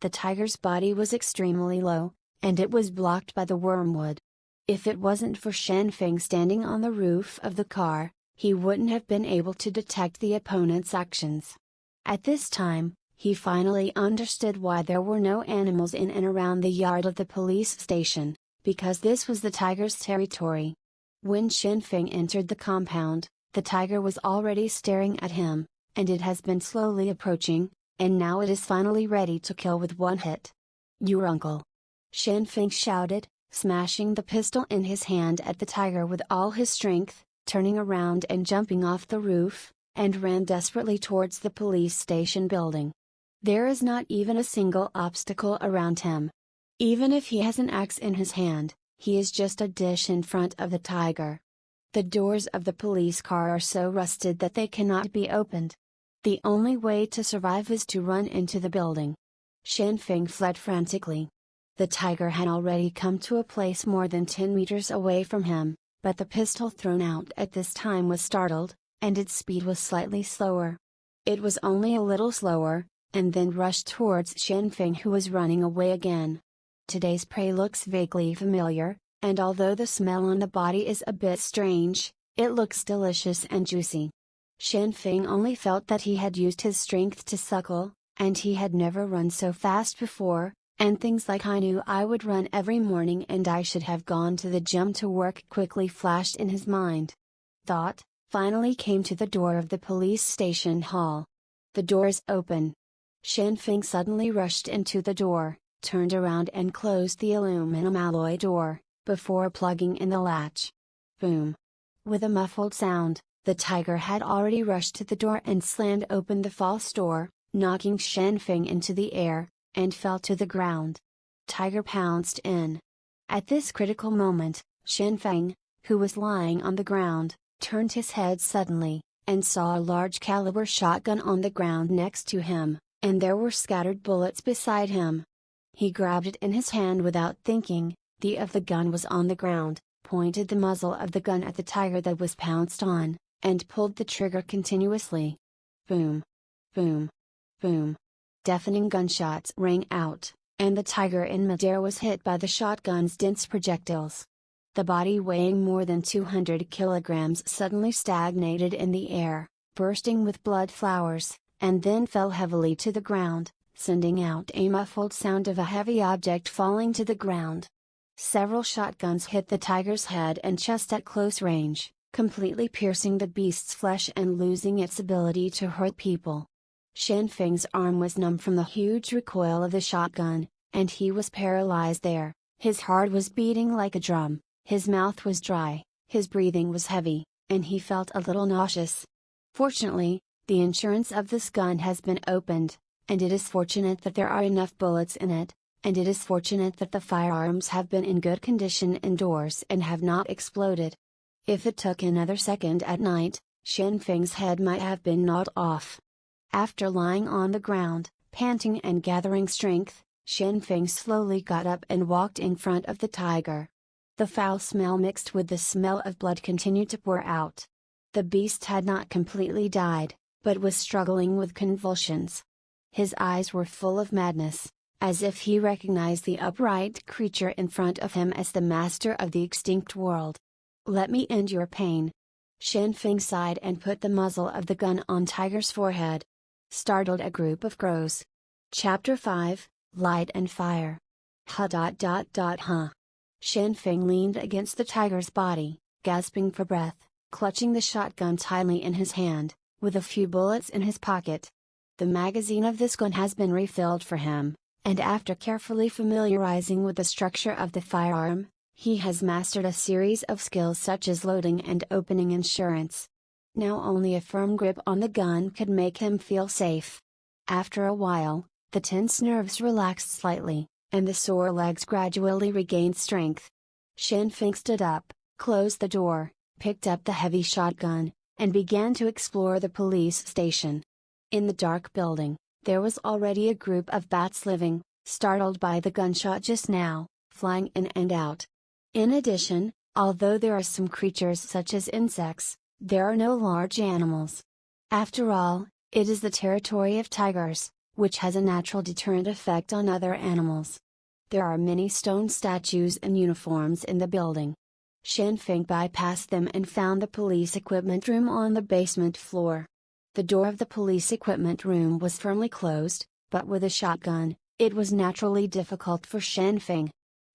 The tiger's body was extremely low, and it was blocked by the wormwood. If it wasn't for Shen Feng standing on the roof of the car, he wouldn't have been able to detect the opponent's actions. At this time, he finally understood why there were no animals in and around the yard of the police station, because this was the tiger's territory. When Shen Feng entered the compound, the tiger was already staring at him, and it has been slowly approaching, and now it is finally ready to kill with one hit. "Your uncle!" Shen Feng shouted, smashing the pistol in his hand at the tiger with all his strength, turning around and jumping off the roof, and ran desperately towards the police station building. There is not even a single obstacle around him. Even if he has an axe in his hand, he is just a dish in front of the tiger. The doors of the police car are so rusted that they cannot be opened. The only way to survive is to run into the building. Shen Feng fled frantically. The tiger had already come to a place more than 10 meters away from him, but the pistol thrown out at this time was startled, and its speed was slightly slower. It was only a little slower, and then rushed towards Shen Feng, who was running away again. Today's prey looks vaguely familiar, and although the smell on the body is a bit strange, it looks delicious and juicy. Shen Feng only felt that he had used his strength to suckle, and he had never run so fast before, and things like "I knew I would run every morning and I should have gone to the gym to work" quickly flashed in his mind. Thought finally came to the door of the police station hall. The door is open. Shen Feng suddenly rushed into the door, turned around and closed the aluminum alloy door, before plugging in the latch. Boom! With a muffled sound, the tiger had already rushed to the door and slammed open the false door, knocking Shen Feng into the air, and fell to the ground. Tiger pounced in. At this critical moment, Shen Feng, who was lying on the ground, turned his head suddenly, and saw a large caliber shotgun on the ground next to him, and there were scattered bullets beside him. He grabbed it in his hand without thinking. The gun was on the ground, pointed the muzzle of the gun at the tiger that was pounced on, and pulled the trigger continuously. Boom! Boom! Boom! Deafening gunshots rang out, and the tiger in midair was hit by the shotgun's dense projectiles. The body, weighing more than 200 kilograms, suddenly stagnated in the air, bursting with blood flowers, and then fell heavily to the ground, sending out a muffled sound of a heavy object falling to the ground. Several shotguns hit the tiger's head and chest at close range, completely piercing the beast's flesh and losing its ability to hurt people. Shan Feng's arm was numb from the huge recoil of the shotgun, and he was paralyzed there. His heart was beating like a drum, his mouth was dry, his breathing was heavy, and he felt a little nauseous. Fortunately, the insurance of this gun has been opened, and it is fortunate that there are enough bullets in it, and it is fortunate that the firearms have been in good condition indoors and have not exploded. If it took another second at night, Shan Feng's head might have been gnawed off. After lying on the ground, panting and gathering strength, Shan Feng slowly got up and walked in front of the tiger. The foul smell mixed with the smell of blood continued to pour out. The beast had not completely died, but was struggling with convulsions. His eyes were full of madness, as if he recognized the upright creature in front of him as the master of the extinct world. "Let me end your pain." Shan Feng sighed and put the muzzle of the gun on Tiger's forehead. Startled a group of crows. Chapter 5, Light and Fire. Huh. Shan Feng leaned against the tiger's body, gasping for breath, clutching the shotgun tightly in his hand, with a few bullets in his pocket. The magazine of this gun has been refilled for him, and after carefully familiarizing with the structure of the firearm, he has mastered a series of skills such as loading and opening insurance. Now only a firm grip on the gun could make him feel safe. After a while, the tense nerves relaxed slightly, and the sore legs gradually regained strength. Shan Feng stood up, closed the door, picked up the heavy shotgun, and began to explore the police station. In the dark building, there was already a group of bats living, startled by the gunshot just now, flying in and out. In addition, although there are some creatures such as insects, there are no large animals. After all, it is the territory of tigers, which has a natural deterrent effect on other animals. There are many stone statues and uniforms in the building. Shan Feng bypassed them and found the police equipment room on the basement floor. The door of the police equipment room was firmly closed, but with a shotgun, it was naturally difficult for Shan Feng.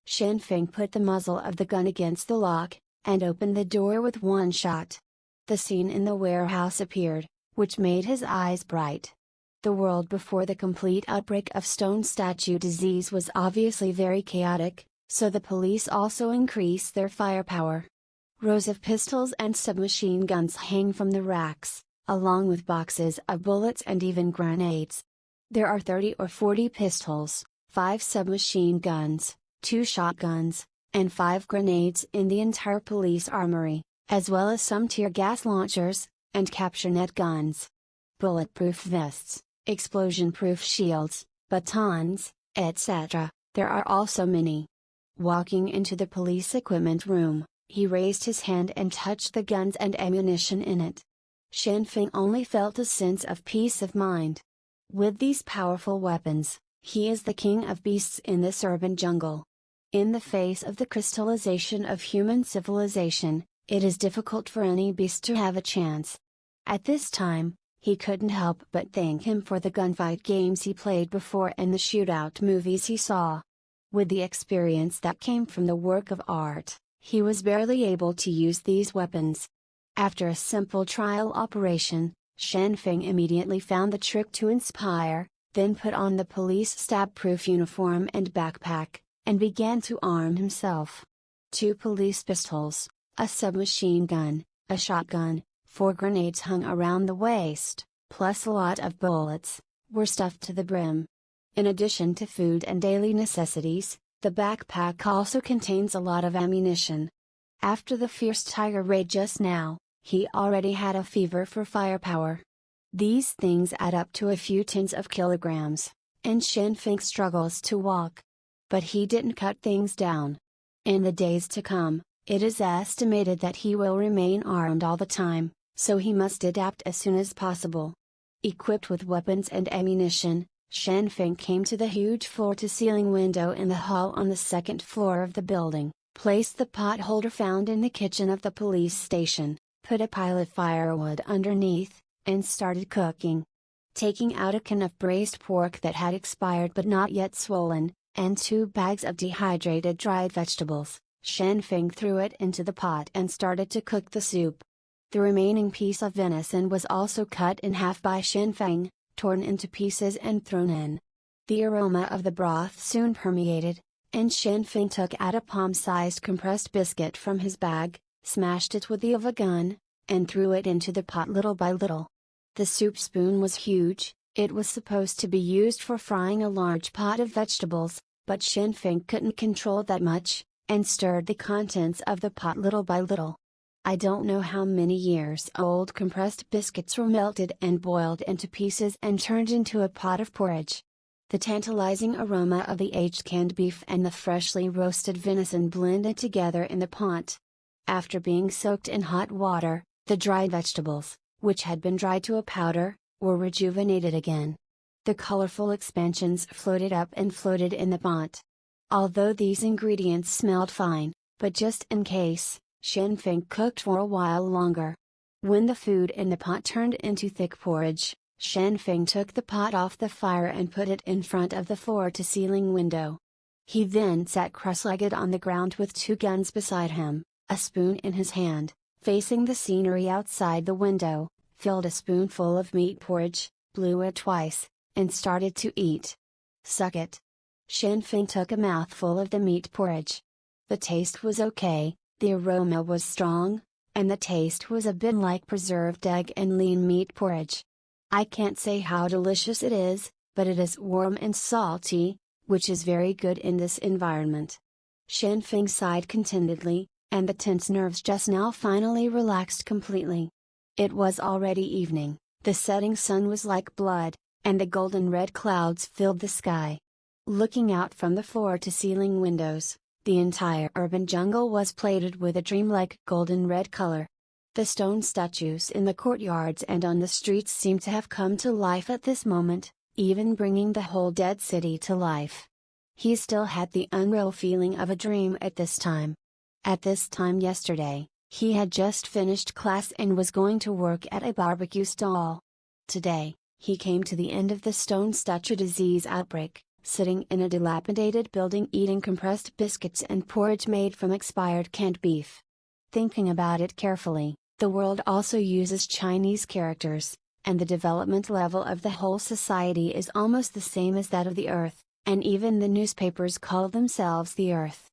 Shan Feng put the muzzle of the gun against the lock, and opened the door with one shot. The scene in the warehouse appeared, which made his eyes bright. The world before the complete outbreak of stone statue disease was obviously very chaotic, so the police also increased their firepower. Rows of pistols and submachine guns hang from the racks, along with boxes of bullets and even grenades. There are 30 or 40 pistols, 5 submachine guns, 2 shotguns, and 5 grenades in the entire police armory, as well as some tear gas launchers, and capture net guns. Bulletproof vests, explosion-proof shields, batons, etc. There are also many. Walking into the police equipment room, he raised his hand and touched the guns and ammunition in it. Shan Feng only felt a sense of peace of mind. With these powerful weapons, he is the king of beasts in this urban jungle. In the face of the crystallization of human civilization, it is difficult for any beast to have a chance. At this time, he couldn't help but thank him for the gunfight games he played before and the shootout movies he saw. With the experience that came from the work of art, he was barely able to use these weapons. After a simple trial operation, Shan Feng immediately found the trick to inspire, then put on the police stab-proof uniform and backpack, and began to arm himself. 2 police pistols, a submachine gun, a shotgun, 4 grenades hung around the waist, plus a lot of bullets, were stuffed to the brim. In addition to food and daily necessities, the backpack also contains a lot of ammunition. After the fierce tiger raid just now, He already had a fever for firepower. These things add up to a few tens of kilograms, and Shenfeng struggles to walk. But he didn't cut things down. In the days to come, it is estimated that he will remain armed all the time, so he must adapt as soon as possible. Equipped with weapons and ammunition, Shenfeng came to the huge floor-to-ceiling window in the hall on the second floor of the building, placed the pot holder found in the kitchen of the police station, put a pile of firewood underneath, and started cooking. Taking out a can of braised pork that had expired but not yet swollen, and 2 bags of dehydrated dried vegetables, Shenfeng threw it into the pot and started to cook the soup. The remaining piece of venison was also cut in half by Shenfeng, torn into pieces and thrown in. The aroma of the broth soon permeated, and Shenfeng took out a palm-sized compressed biscuit from his bag, smashed it with the of a gun, and threw it into the pot little by little. The soup spoon was huge. It was supposed to be used for frying a large pot of vegetables, but Shenfeng couldn't control that much, and stirred the contents of the pot little by little. I don't know how many years old compressed biscuits were melted and boiled into pieces and turned into a pot of porridge. The tantalizing aroma of the aged canned beef and the freshly roasted venison blended together in the pot. After being soaked in hot water, the dried vegetables, which had been dried to a powder, were rejuvenated again. The colorful expansions floated up and floated in the pot. Although these ingredients smelled fine, but just in case, Shenfeng cooked for a while longer. When the food in the pot turned into thick porridge, Shenfeng took the pot off the fire and put it in front of the floor-to-ceiling window. He then sat cross-legged on the ground with 2 guns beside him, a spoon in his hand, facing the scenery outside the window, filled a spoonful of meat porridge, blew it twice, and started to eat. "Suck it." Shenfeng took a mouthful of the meat porridge. The taste was okay, the aroma was strong, and the taste was a bit like preserved egg and lean meat porridge. I can't say how delicious it is, but it is warm and salty, which is very good in this environment. Shenfeng sighed contentedly, and the tense nerves just now finally relaxed completely. It was already evening, the setting sun was like blood, and the golden red clouds filled the sky. Looking out from the floor-to-ceiling windows, the entire urban jungle was plated with a dreamlike golden red color. The stone statues in the courtyards and on the streets seemed to have come to life at this moment, even bringing the whole dead city to life. He still had the unreal feeling of a dream at this time. At this time yesterday, he had just finished class and was going to work at a barbecue stall. Today, he came to the end of the stone statue disease outbreak, sitting in a dilapidated building eating compressed biscuits and porridge made from expired canned beef. Thinking about it carefully, the world also uses Chinese characters, and the development level of the whole society is almost the same as that of the Earth, and even the newspapers call themselves the Earth.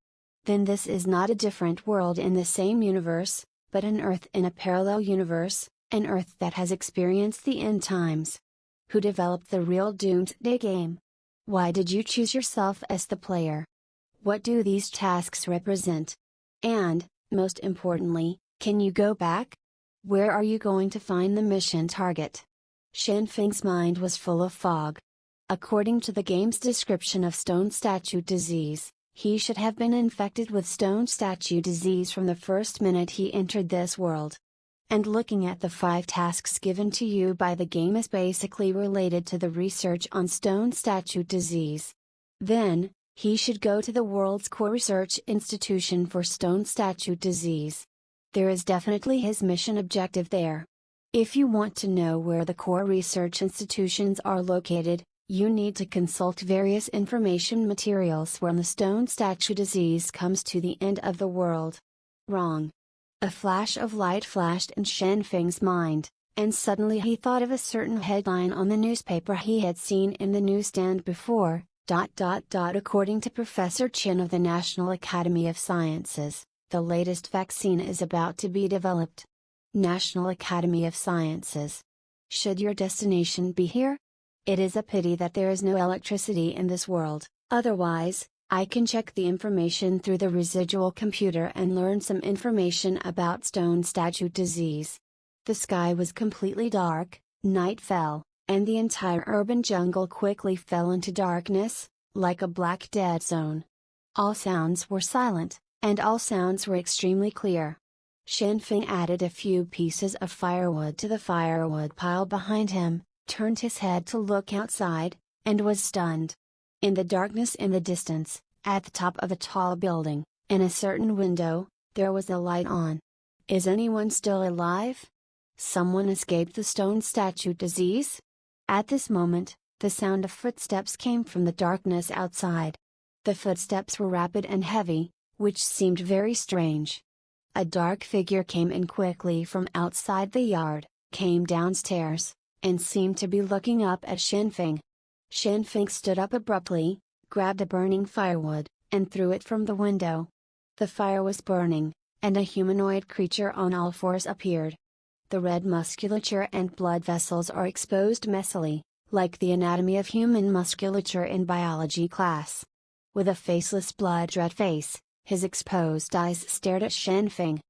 Then this is not a different world in the same universe, but an Earth in a parallel universe, an Earth that has experienced the end times. Who developed the real Doomsday game? Why did you choose yourself as the player? What do these tasks represent? And, most importantly, can you go back? Where are you going to find the mission target? Shenfeng's mind was full of fog. According to the game's description of stone statue disease, he should have been infected with stone statue disease from the first minute he entered this world. And looking at the 5 tasks given to you by the game is basically related to the research on stone statue disease. Then, he should go to the world's core research institution for stone statue disease. There is definitely his mission objective there. If you want to know where the core research institutions are located, you need to consult various information materials when the stone statue disease comes to the end of the world. Wrong. A flash of light flashed in Shenfeng's mind, and suddenly he thought of a certain headline on the newspaper he had seen in the newsstand before. According to Professor Chen of the National Academy of Sciences, the latest vaccine is about to be developed. National Academy of Sciences. Should your destination be here? It is a pity that there is no electricity in this world, otherwise, I can check the information through the residual computer and learn some information about stone statue disease. The sky was completely dark, night fell, and the entire urban jungle quickly fell into darkness, like a black dead zone. All sounds were silent, and all sounds were extremely clear. Shenfeng added a few pieces of firewood to the firewood pile behind him, turned his head to look outside, and was stunned. In the darkness in the distance, at the top of a tall building, in a certain window, there was a light on. Is anyone still alive? Someone escaped the stone statue disease? At this moment, the sound of footsteps came from the darkness outside. The footsteps were rapid and heavy, which seemed very strange. A dark figure came in quickly from outside the yard, came downstairs, and seemed to be looking up at Shenfeng. Shenfeng stood up abruptly, grabbed a burning firewood, and threw it from the window. The fire was burning, and a humanoid creature on all fours appeared. The red musculature and blood vessels are exposed messily, like the anatomy of human musculature in biology class. With a faceless blood-red face, his exposed eyes stared at Shenfeng.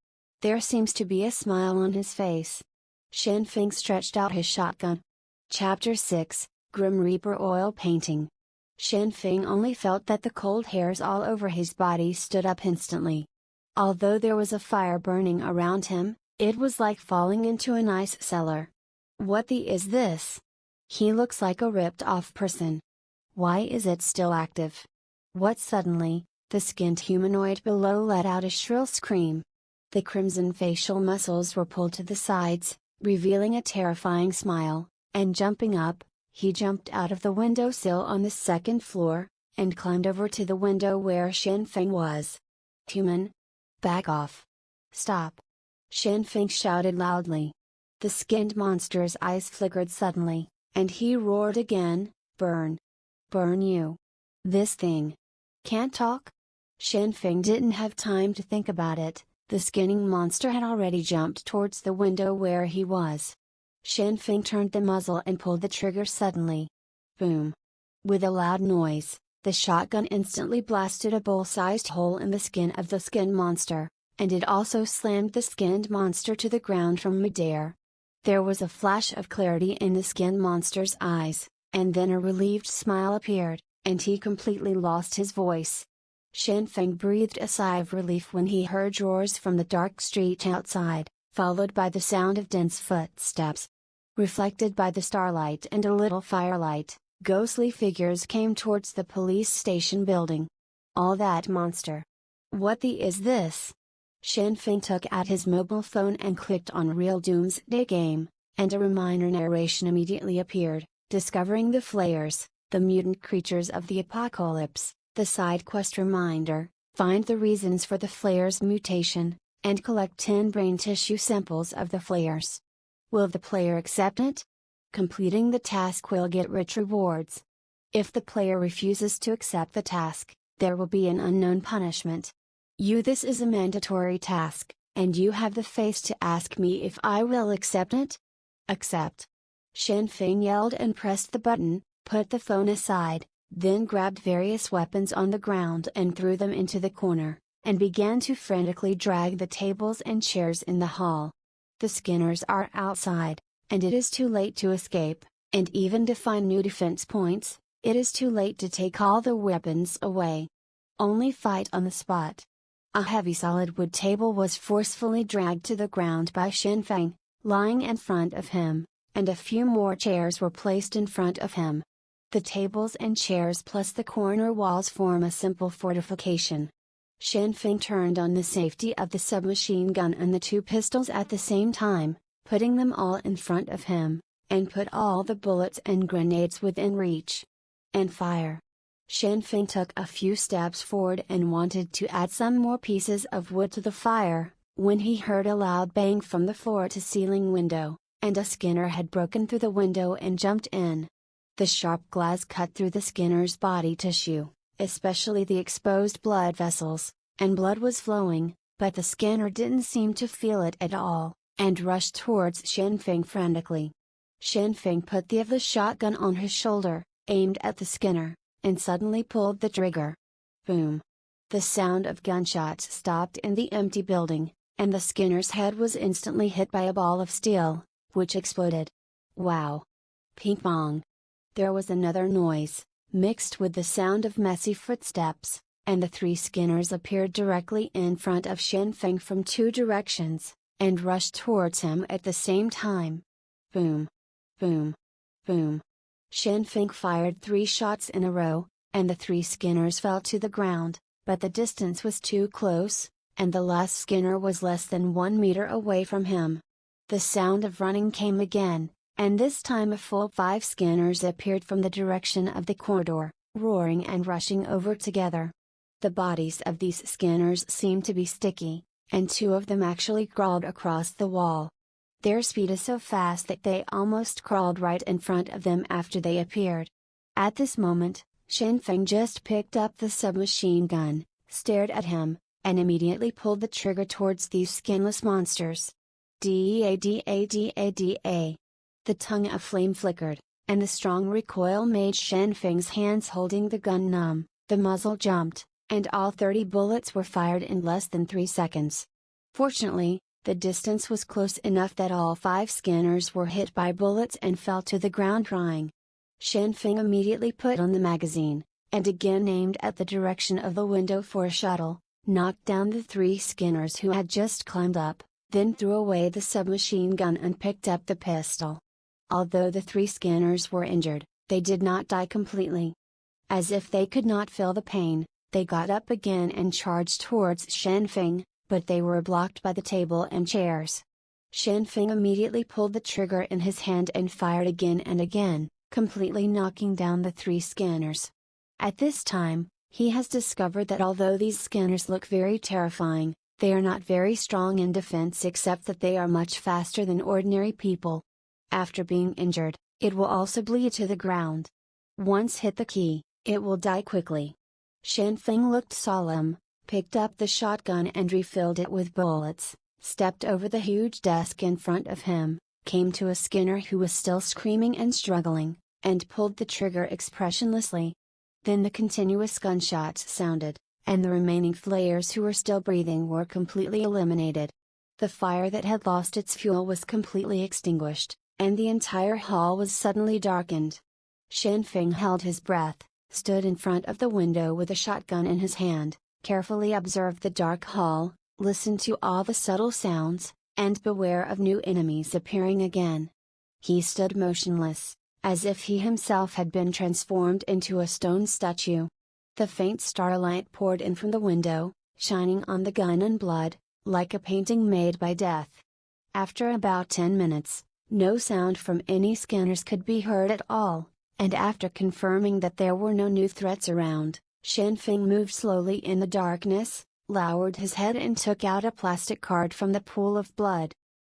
There seems to be a smile on his face. Shenfeng stretched out his shotgun. Chapter 6, Grim Reaper Oil Painting. Shenfeng only felt that the cold hairs all over his body stood up instantly. Although there was a fire burning around him, it was like falling into an ice cellar. What the is this? He looks like a ripped-off person. Why is it still active? What suddenly, the skinned humanoid below let out a shrill scream. The crimson facial muscles were pulled to the sides, revealing a terrifying smile, and jumping up, he jumped out of the windowsill on the second floor, and climbed over to the window where Shenfeng was. Human! Back off! Stop! Shenfeng shouted loudly. The skinned monster's eyes flickered suddenly, and he roared again, "Burn! Burn you! This thing! Can't talk?" Shenfeng didn't have time to think about it, the skinning monster had already jumped towards the window where he was. Shenfeng turned the muzzle and pulled the trigger suddenly. Boom! With a loud noise, the shotgun instantly blasted a bowl-sized hole in the skin of the skinned monster, and it also slammed the skinned monster to the ground from midair. There was a flash of clarity in the skinned monster's eyes, and then a relieved smile appeared, and he completely lost his voice. Shenfeng breathed a sigh of relief when he heard roars from the dark street outside, followed by the sound of dense footsteps. Reflected by the starlight and a little firelight, ghostly figures came towards the police station building. All that monster! What the is this? Shenfeng took out his mobile phone and clicked on Real Doomsday Game, and a reminder narration immediately appeared, discovering the flayers, the mutant creatures of the apocalypse, the side quest reminder, find the reasons for the flayers' mutation, and collect 10 brain tissue samples of the flayers. Will the player accept it? Completing the task will get rich rewards. If the player refuses to accept the task, there will be an unknown punishment. This is a mandatory task, and you have the face to ask me if I will accept it? Accept! Shenfeng yelled and pressed the button, put the phone aside, then grabbed various weapons on the ground and threw them into the corner, and began to frantically drag the tables and chairs in the hall. The Skinners are outside, and it is too late to escape, and even to find new defense points, it is too late to take all the weapons away. Only fight on the spot. A heavy solid wood table was forcefully dragged to the ground by Shenfeng, lying in front of him, and a few more chairs were placed in front of him. The tables and chairs plus the corner walls form a simple fortification. Shenfeng turned on the safety of the submachine gun and the 2 pistols at the same time, putting them all in front of him, and put all the bullets and grenades within reach. And fire. Shenfeng took a few steps forward and wanted to add some more pieces of wood to the fire, when he heard a loud bang from the floor-to-ceiling window, and a Skinner had broken through the window and jumped in. The sharp glass cut through the Skinner's body tissue, especially the exposed blood vessels, and blood was flowing, but the Skinner didn't seem to feel it at all, and rushed towards Shenfeng frantically. Shenfeng put the shotgun on his shoulder, aimed at the Skinner, and suddenly pulled the trigger. Boom! The sound of gunshots stopped in the empty building, and the Skinner's head was instantly hit by a ball of steel, which exploded. Wow! Ping pong! There was another noise, mixed with the sound of messy footsteps, and the three Skinners appeared directly in front of Shen Feng from two directions, and rushed towards him at the same time. Boom! Boom! Boom! Shen Feng fired 3 shots in a row, and the 3 Skinners fell to the ground, but the distance was too close, and the last Skinner was less than 1 meter away from him. The sound of running came again, and this time a full 5 Skinners appeared from the direction of the corridor, roaring and rushing over together. The bodies of these Skinners seemed to be sticky, and 2 of them actually crawled across the wall. Their speed is so fast that they almost crawled right in front of them after they appeared. At this moment, Shen Feng just picked up the submachine gun, stared at him, and immediately pulled the trigger towards these skinless monsters. Da-da-da-da-da. The tongue of flame flickered, and the strong recoil made Shen Feng's hands holding the gun numb. The muzzle jumped, and all 30 bullets were fired in less than 3 seconds. Fortunately, the distance was close enough that all 5 Skinners were hit by bullets and fell to the ground crying. Shen Feng immediately put on the magazine, and again aimed at the direction of the window for a shuttle, knocked down the 3 Skinners who had just climbed up, then threw away the submachine gun and picked up the pistol. Although the 3 Skinners were injured, they did not die completely. As if they could not feel the pain, they got up again and charged towards Shen Feng, but they were blocked by the table and chairs. Shen Feng immediately pulled the trigger in his hand and fired again and again, completely knocking down the 3 Skinners. At this time, he has discovered that although these Skinners look very terrifying, they are not very strong in defense except that they are much faster than ordinary people. After being injured, it will also bleed to the ground. Once hit the key, it will die quickly. Shen Feng looked solemn, picked up the shotgun and refilled it with bullets, stepped over the huge desk in front of him, came to a Skinner who was still screaming and struggling, and pulled the trigger expressionlessly. Then the continuous gunshots sounded, and the remaining flayers who were still breathing were completely eliminated. The fire that had lost its fuel was completely extinguished, and the entire hall was suddenly darkened. Shen Feng held his breath, stood in front of the window with a shotgun in his hand, carefully observed the dark hall, listened to all the subtle sounds, and beware of new enemies appearing again. He stood motionless, as if he himself had been transformed into a stone statue. The faint starlight poured in from the window, shining on the gun and blood, like a painting made by death. After about 10 minutes, no sound from any Skinners could be heard at all, and after confirming that there were no new threats around, Shen Feng moved slowly in the darkness, lowered his head and took out a plastic card from the pool of blood.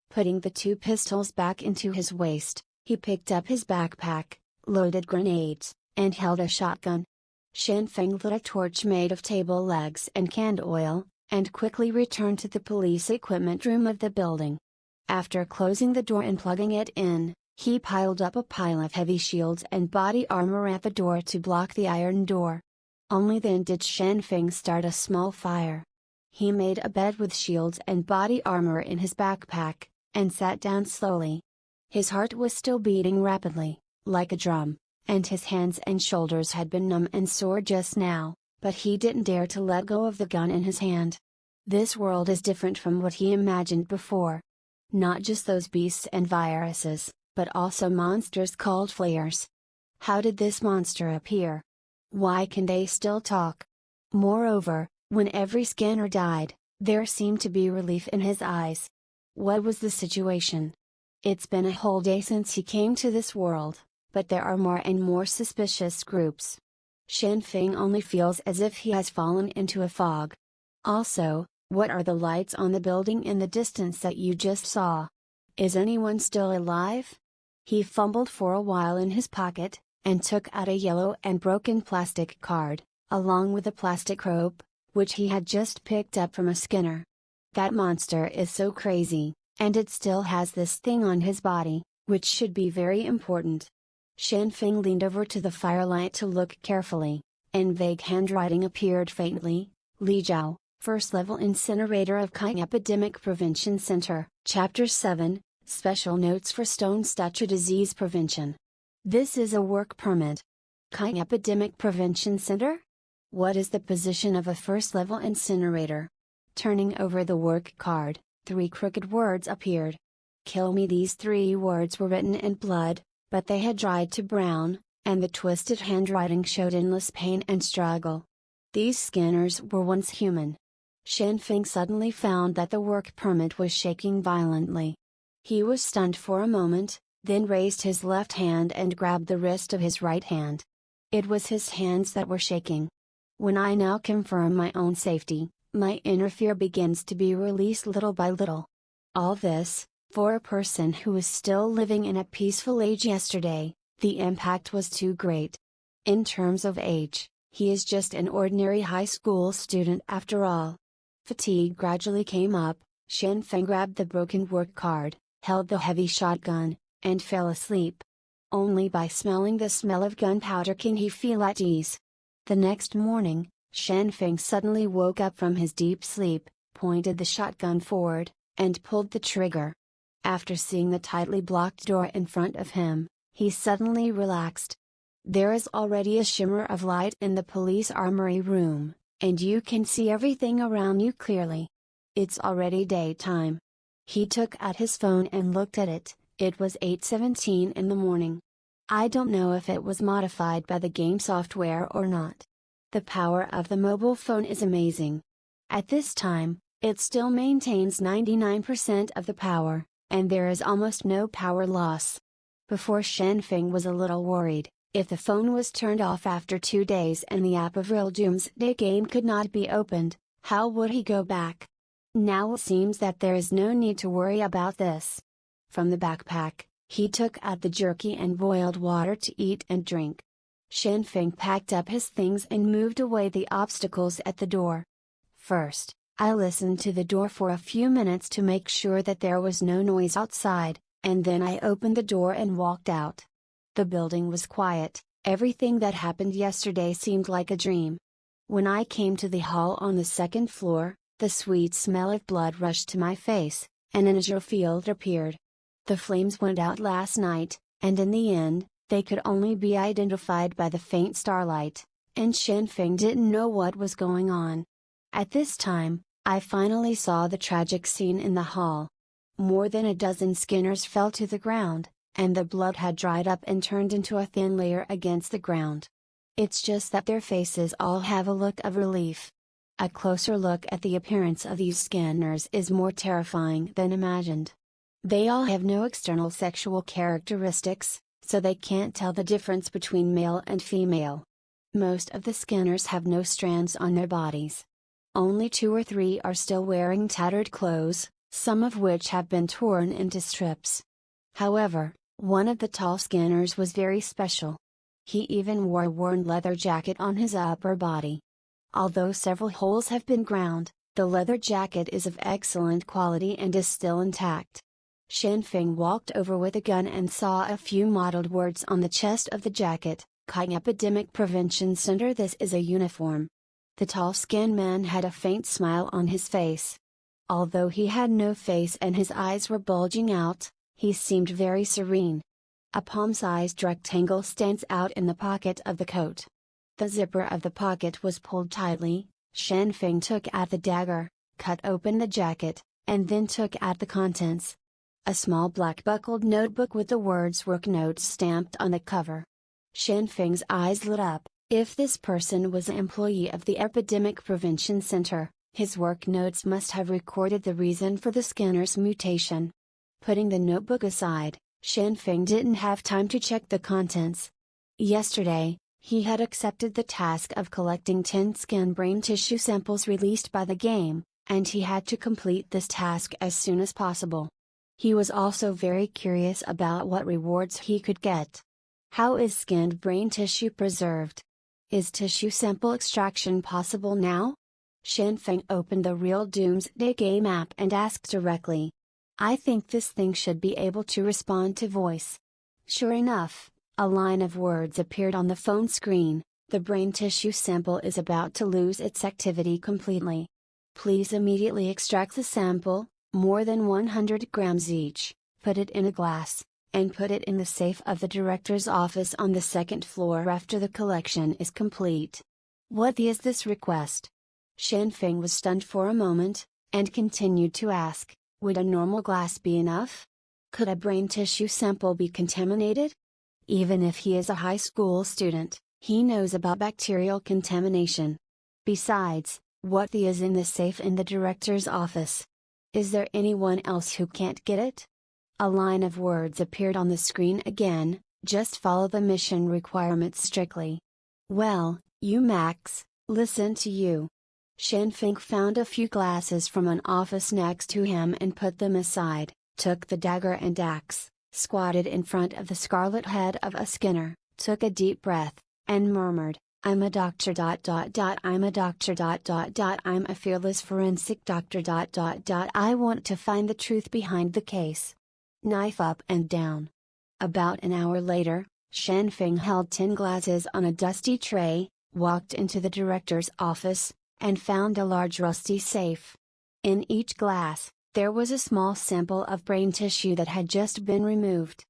Putting the 2 pistols back into his waist, he picked up his backpack, loaded grenades, and held a shotgun. Shen Feng lit a torch made of table legs and canned oil, and quickly returned to the police equipment room of the building. After closing the door and plugging it in, he piled up a pile of heavy shields and body armor at the door to block the iron door. Only then did Shen Feng start a small fire. He made a bed with shields and body armor in his backpack, and sat down slowly. His heart was still beating rapidly, like a drum, and his hands and shoulders had been numb and sore just now, but he didn't dare to let go of the gun in his hand. This world is different from what he imagined before. Not just those beasts and viruses, but also monsters called flayers. How did this monster appear? Why can they still talk? Moreover, when every Skinner died, there seemed to be relief in his eyes. What was the situation? It's been a whole day since he came to this world, but there are more and more suspicious groups. Shen Feng only feels as if he has fallen into a fog. Also, what are the lights on the building in the distance that you just saw? Is anyone still alive? He fumbled for a while in his pocket, and took out a yellow and broken plastic card, along with a plastic rope, which he had just picked up from a Skinner. That monster is so crazy, and it still has this thing on his body, which should be very important. Shen Feng leaned over to the firelight to look carefully, and vague handwriting appeared faintly. Li Zhao, First Level Incinerator of Kai Epidemic Prevention Center. Chapter 7, Special Notes for Stone Statue Disease Prevention. This is a work permit. Kai Epidemic Prevention Center? What is the position of a first level incinerator? Turning over the work card, 3 crooked words appeared. Kill me. These 3 words were written in blood, but they had dried to brown, and the twisted handwriting showed endless pain and struggle. These skinners were once human. Shanfeng suddenly found that the work permit was shaking violently. He was stunned for a moment, then raised his left hand and grabbed the wrist of his right hand. It was his hands that were shaking. When I now confirm my own safety, my inner fear begins to be released little by little. All this, for a person who was still living in a peaceful age yesterday, the impact was too great. In terms of age, he is just an ordinary high school student after all. Fatigue gradually came up. Shanfeng grabbed the broken work card, held the heavy shotgun, and fell asleep. Only by smelling the smell of gunpowder can he feel at ease. The next morning, Shanfeng suddenly woke up from his deep sleep, pointed the shotgun forward, and pulled the trigger. After seeing the tightly blocked door in front of him, he suddenly relaxed. There is already a shimmer of light in the police armory room, and you can see everything around you clearly. It's already daytime. He took out his phone and looked at it. It was 8:17 in the morning. I don't know if it was modified by the game software or not. The power of the mobile phone is amazing. At this time, it still maintains 99% of the power, and there is almost no power loss. Before, Shanfeng was a little worried. If the phone was turned off after 2 days and the app of Real Doomsday Game could not be opened, how would he go back? Now it seems that there is no need to worry about this. From the backpack, he took out the jerky and boiled water to eat and drink. Shanfeng packed up his things and moved away the obstacles at the door. First, I listened to the door for a few minutes to make sure that there was no noise outside, and then I opened the door and walked out. The building was quiet. Everything that happened yesterday seemed like a dream. When I came to the hall on the 2nd floor, the sweet smell of blood rushed to my face, and an azure field appeared. The flames went out last night, and in the end, they could only be identified by the faint starlight, and Shanfeng didn't know what was going on. At this time, I finally saw the tragic scene in the hall. More than a dozen skinners fell to the ground, and the blood had dried up and turned into a thin layer against the ground. It's just that their faces all have a look of relief. A closer look at the appearance of these skinners is more terrifying than imagined. They all have no external sexual characteristics, so they can't tell the difference between male and female. Most of the skinners have no strands on their bodies. Only 2 or 3 are still wearing tattered clothes, some of which have been torn into strips. However, one of the tall skinners was very special. He even wore a worn leather jacket on his upper body. Although several holes have been ground, the leather jacket is of excellent quality and is still intact. Shanfeng walked over with a gun and saw a few mottled words on the chest of the jacket, Kai Epidemic Prevention Center. This is a uniform. The tall-skinned man had a faint smile on his face. Although he had no face and his eyes were bulging out, he seemed very serene. A palm-sized rectangle stands out in the pocket of the coat. The zipper of the pocket was pulled tightly. Shanfeng took out the dagger, cut open the jacket, and then took out the contents. A small black buckled notebook with the words "Work Notes" stamped on the cover. Shanfeng's eyes lit up. If this person was an employee of the Epidemic Prevention Center, his work notes must have recorded the reason for the skinner's mutation. Putting the notebook aside, Shanfeng didn't have time to check the contents. Yesterday, he had accepted the task of collecting 10 skin brain tissue samples released by the game, and he had to complete this task as soon as possible. He was also very curious about what rewards he could get. How is skinned brain tissue preserved? Is tissue sample extraction possible now? Shanfeng opened the Real Doomsday Game app and asked directly. I think this thing should be able to respond to voice. Sure enough, a line of words appeared on the phone screen. The brain tissue sample is about to lose its activity completely. Please immediately extract the sample, more than 100 grams each, put it in a glass, and put it in the safe of the director's office on the second floor after the collection is complete. What is this request? Shanfeng was stunned for a moment, and continued to ask, would a normal glass be enough? Could a brain tissue sample be contaminated? Even if he is a high school student, he knows about bacterial contamination. Besides, what is in the safe in the director's office? Is there anyone else who can't get it? A line of words appeared on the screen again, just follow the mission requirements strictly. Well, you Max, listen to you. Shanfeng found a few glasses from an office next to him and put them aside, took the dagger and axe, squatted in front of the scarlet head of a skinner, took a deep breath, and murmured, I'm a doctor. I'm a doctor. I'm a fearless forensic doctor. I want to find the truth behind the case. Knife up and down. About an hour later, Shanfeng held 10 glasses on a dusty tray, walked into the director's office, and found a large rusty safe. In each glass, there was a small sample of brain tissue that had just been removed.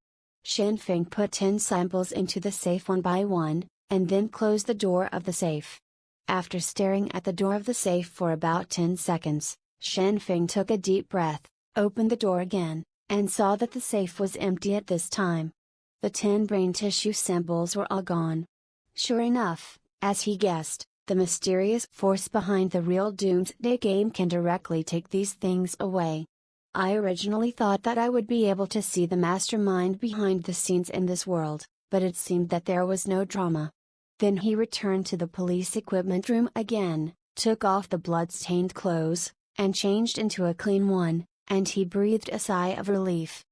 Shanfeng put 10 samples into the safe one by one, and then closed the door of the safe. After staring at the door of the safe for about 10 seconds, Shanfeng took a deep breath, opened the door again, and saw that the safe was empty at this time. The 10 brain tissue samples were all gone. Sure enough, as he guessed, the mysterious force behind the real Doomsday game can directly take these things away. I originally thought that I would be able to see the mastermind behind the scenes in this world, but it seemed that there was no drama. Then he returned to the police equipment room again, took off the blood-stained clothes, and changed into a clean one, and he breathed a sigh of relief.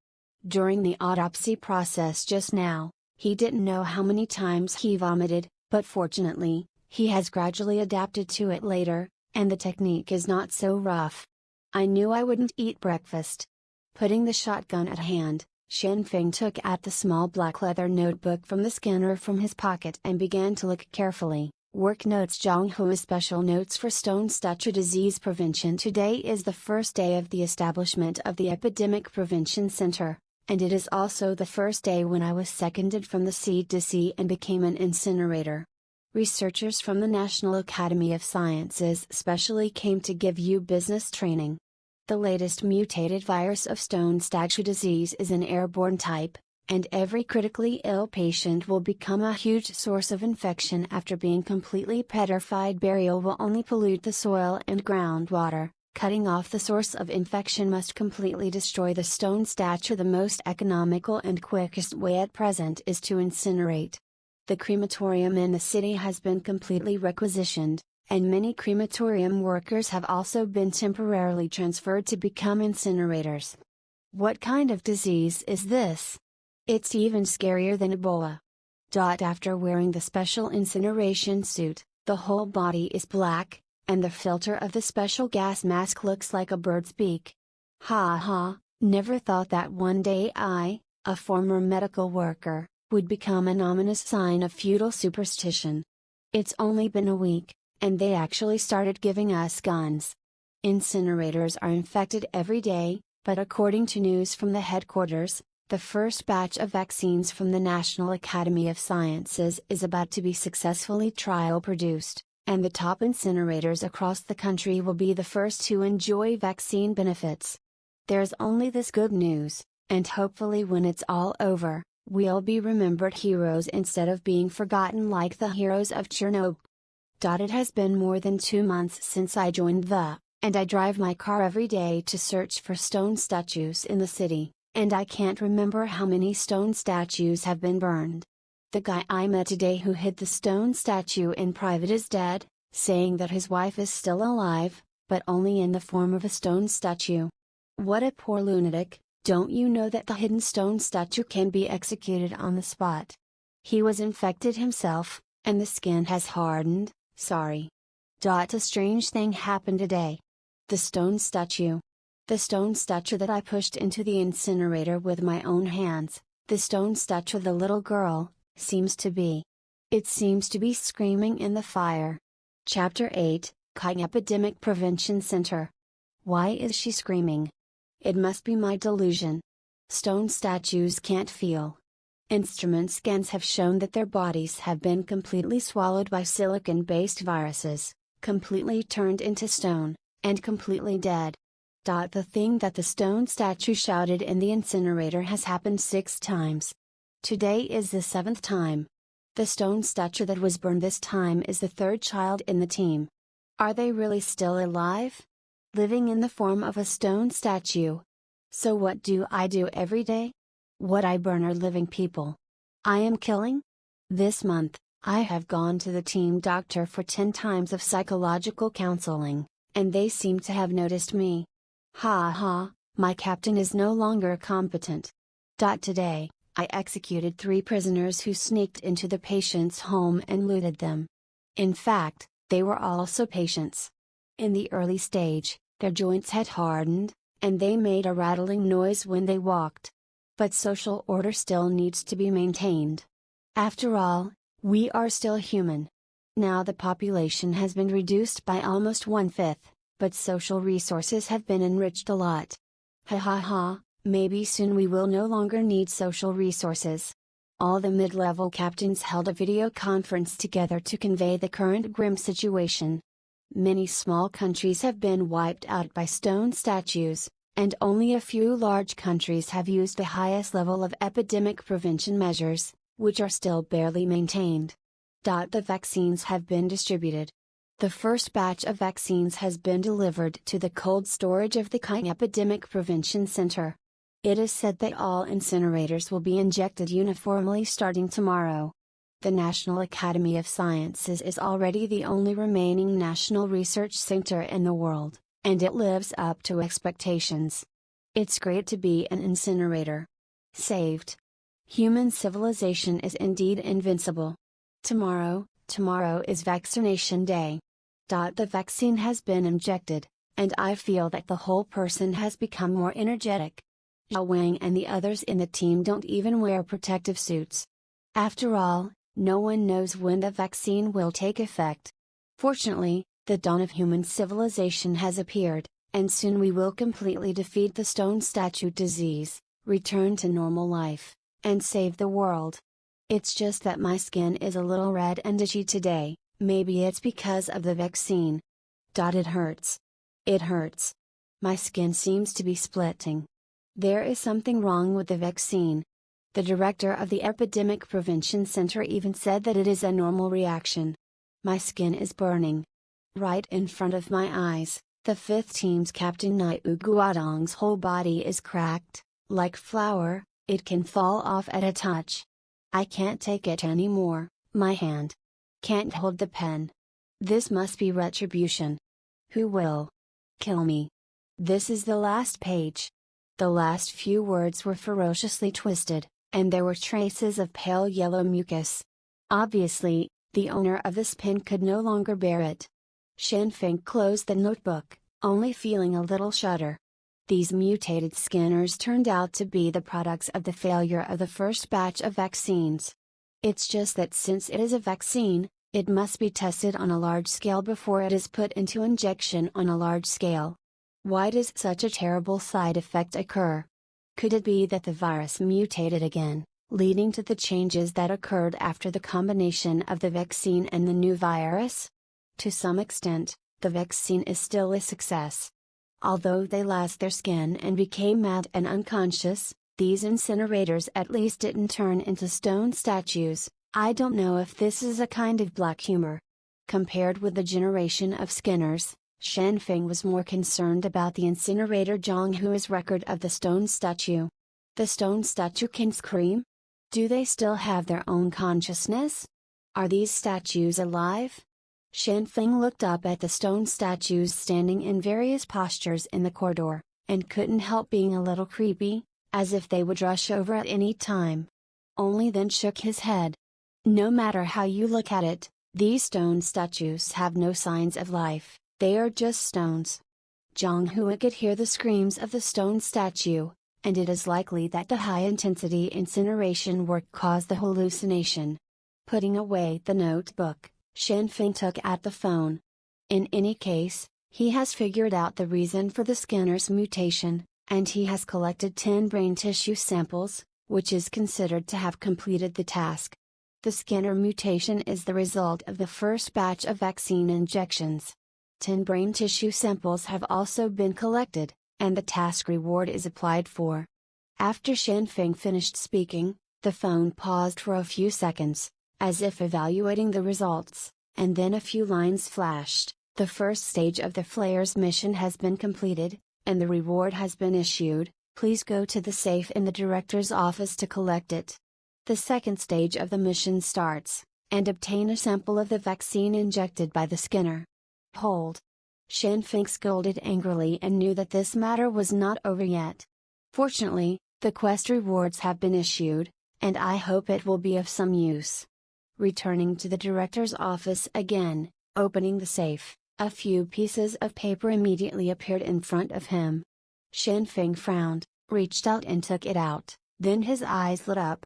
During the autopsy process just now, he didn't know how many times he vomited, but fortunately, he has gradually adapted to it later, and the technique is not so rough. I knew I wouldn't eat breakfast. Putting the shotgun at hand, Shanfeng took out the small black leather notebook from the scanner from his pocket and began to look carefully. Work notes Zhonghua special notes for stone statue disease prevention. Today is the first day of the establishment of the Epidemic Prevention Center, and it is also the first day when I was seconded from the C2C and became an incinerator. Researchers from the National Academy of Sciences specially came to give you business training. The latest mutated virus of stone statue disease is an airborne type, and every critically ill patient will become a huge source of infection after being completely petrified. Burial will only pollute the soil and groundwater. Cutting off the source of infection must completely destroy the stone statue. The most economical and quickest way at present is to incinerate. The crematorium in the city has been completely requisitioned, and many crematorium workers have also been temporarily transferred to become incinerators. What kind of disease is this? It's even scarier than Ebola. After wearing the special incineration suit, the whole body is black, and the filter of the special gas mask looks like a bird's beak. Ha ha, never thought that one day I, a former medical worker, would become an ominous sign of feudal superstition. It's only been a week, and they actually started giving us guns. Incinerators are infected every day, but according to news from the headquarters, the first batch of vaccines from the National Academy of Sciences is about to be successfully trial produced, and the top incinerators across the country will be the first to enjoy vaccine benefits. There's only this good news, and hopefully when it's all over, we'll be remembered heroes instead of being forgotten like the heroes of Chernobyl. It has been more than 2 months since I joined and I drive my car every day to search for stone statues in the city, and I can't remember how many stone statues have been burned. The guy I met today who hid the stone statue in private is dead, saying that his wife is still alive, but only in the form of a stone statue. What a poor lunatic. Don't you know that the hidden stone statue can be executed on the spot? He was infected himself, and the skin has hardened. Sorry. A strange thing happened today. The stone statue. The stone statue that I pushed into the incinerator with my own hands, the stone statue of the little girl, seems to be. It seems to be screaming in the fire. Chapter 8, Kai Epidemic Prevention Center. Why is she screaming? It must be my delusion. Stone statues can't feel. Instrument scans have shown that their bodies have been completely swallowed by silicon-based viruses, completely turned into stone, and completely dead. The thing that the stone statue shouted in the incinerator has happened 6 times. Today is the 7th time. The stone statue that was burned this time is the 3rd child in the team. Are they really still alive? Living in the form of a stone statue. So what do I do every day? What I burn are living people. I am killing? This month, I have gone to the team doctor for 10 times of psychological counseling, and they seem to have noticed me. Ha ha, my captain is no longer competent. Today, I executed 3 prisoners who sneaked into the patient's home and looted them. In fact, they were also patients. In the early stage, their joints had hardened, and they made a rattling noise when they walked. But social order still needs to be maintained. After all, we are still human. Now the population has been reduced by almost 1/5, but social resources have been enriched a lot. Ha ha ha, maybe soon we will no longer need social resources. All the mid-level captains held a video conference together to convey the current grim situation. Many small countries have been wiped out by stone statues, and only a few large countries have used the highest level of epidemic prevention measures, which are still barely maintained. The vaccines have been distributed. The first batch of vaccines has been delivered to the cold storage of the Kai Epidemic Prevention Center. It is said that all incinerators will be injected uniformly starting tomorrow. The National Academy of Sciences is already the only remaining national research center in the world, and it lives up to expectations. It's great to be an incinerator. Saved. Human civilization is indeed invincible. Tomorrow is vaccination day. The vaccine has been injected, and I feel that the whole person has become more energetic. Zhao Wang and the others in the team don't even wear protective suits. After all, no one knows when the vaccine will take effect. Fortunately, the dawn of human civilization has appeared, and soon we will completely defeat the stone statue disease, return to normal life, and save the world. It's just that my skin is a little red and itchy today, maybe it's because of the vaccine. It hurts. It hurts. My skin seems to be splitting. There is something wrong with the vaccine. The director of the Epidemic Prevention Center even said that it is a normal reaction. My skin is burning. Right in front of my eyes, the 5th team's captain Niu Guodong's whole body is cracked, like flour, it can fall off at a touch. I can't take it anymore, my hand can't hold the pen. This must be retribution. Who will kill me? This is the last page. The last few words were ferociously twisted, and there were traces of pale yellow mucus. Obviously, the owner of this pen could no longer bear it. Shen Feng closed the notebook, only feeling a little shudder. These mutated scanners turned out to be the products of the failure of the first batch of vaccines. It's just that since it is a vaccine, it must be tested on a large scale before it is put into injection on a large scale. Why does such a terrible side effect occur? Could it be that the virus mutated again, leading to the changes that occurred after the combination of the vaccine and the new virus? To some extent, the vaccine is still a success. Although they lost their skin and became mad and unconscious, these incinerators at least didn't turn into stone statues. I don't know if this is a kind of black humor. Compared with the generation of Skinners, Shen Feng was more concerned about the incinerator Zhonghua's record of the stone statue. The stone statue can scream? Do they still have their own consciousness? Are these statues alive? Shen Feng looked up at the stone statues standing in various postures in the corridor, and couldn't help being a little creepy, as if they would rush over at any time. Only then shook his head. No matter how you look at it, these stone statues have no signs of life. They are just stones. Zhonghua could hear the screams of the stone statue, and it is likely that the high-intensity incineration work caused the hallucination. Putting away the notebook, Shen Feng took at the phone. In any case, he has figured out the reason for the scanner's mutation, and he has collected 10 brain tissue samples, which is considered to have completed the task. The scanner mutation is the result of the first batch of vaccine injections. 10 brain tissue samples have also been collected, and the task reward is applied for. After Shanfeng finished speaking, the phone paused for a few seconds, as if evaluating the results, and then a few lines flashed. The first stage of the Flare's mission has been completed, and the reward has been issued. Please go to the safe in the director's office to collect it. The second stage of the mission starts, and obtain a sample of the vaccine injected by the scanner. Hold. Shanfeng scolded angrily and knew that this matter was not over yet. Fortunately, the quest rewards have been issued, and I hope it will be of some use. Returning to the director's office again, opening the safe, a few pieces of paper immediately appeared in front of him. Shanfeng frowned, reached out and took it out, then his eyes lit up.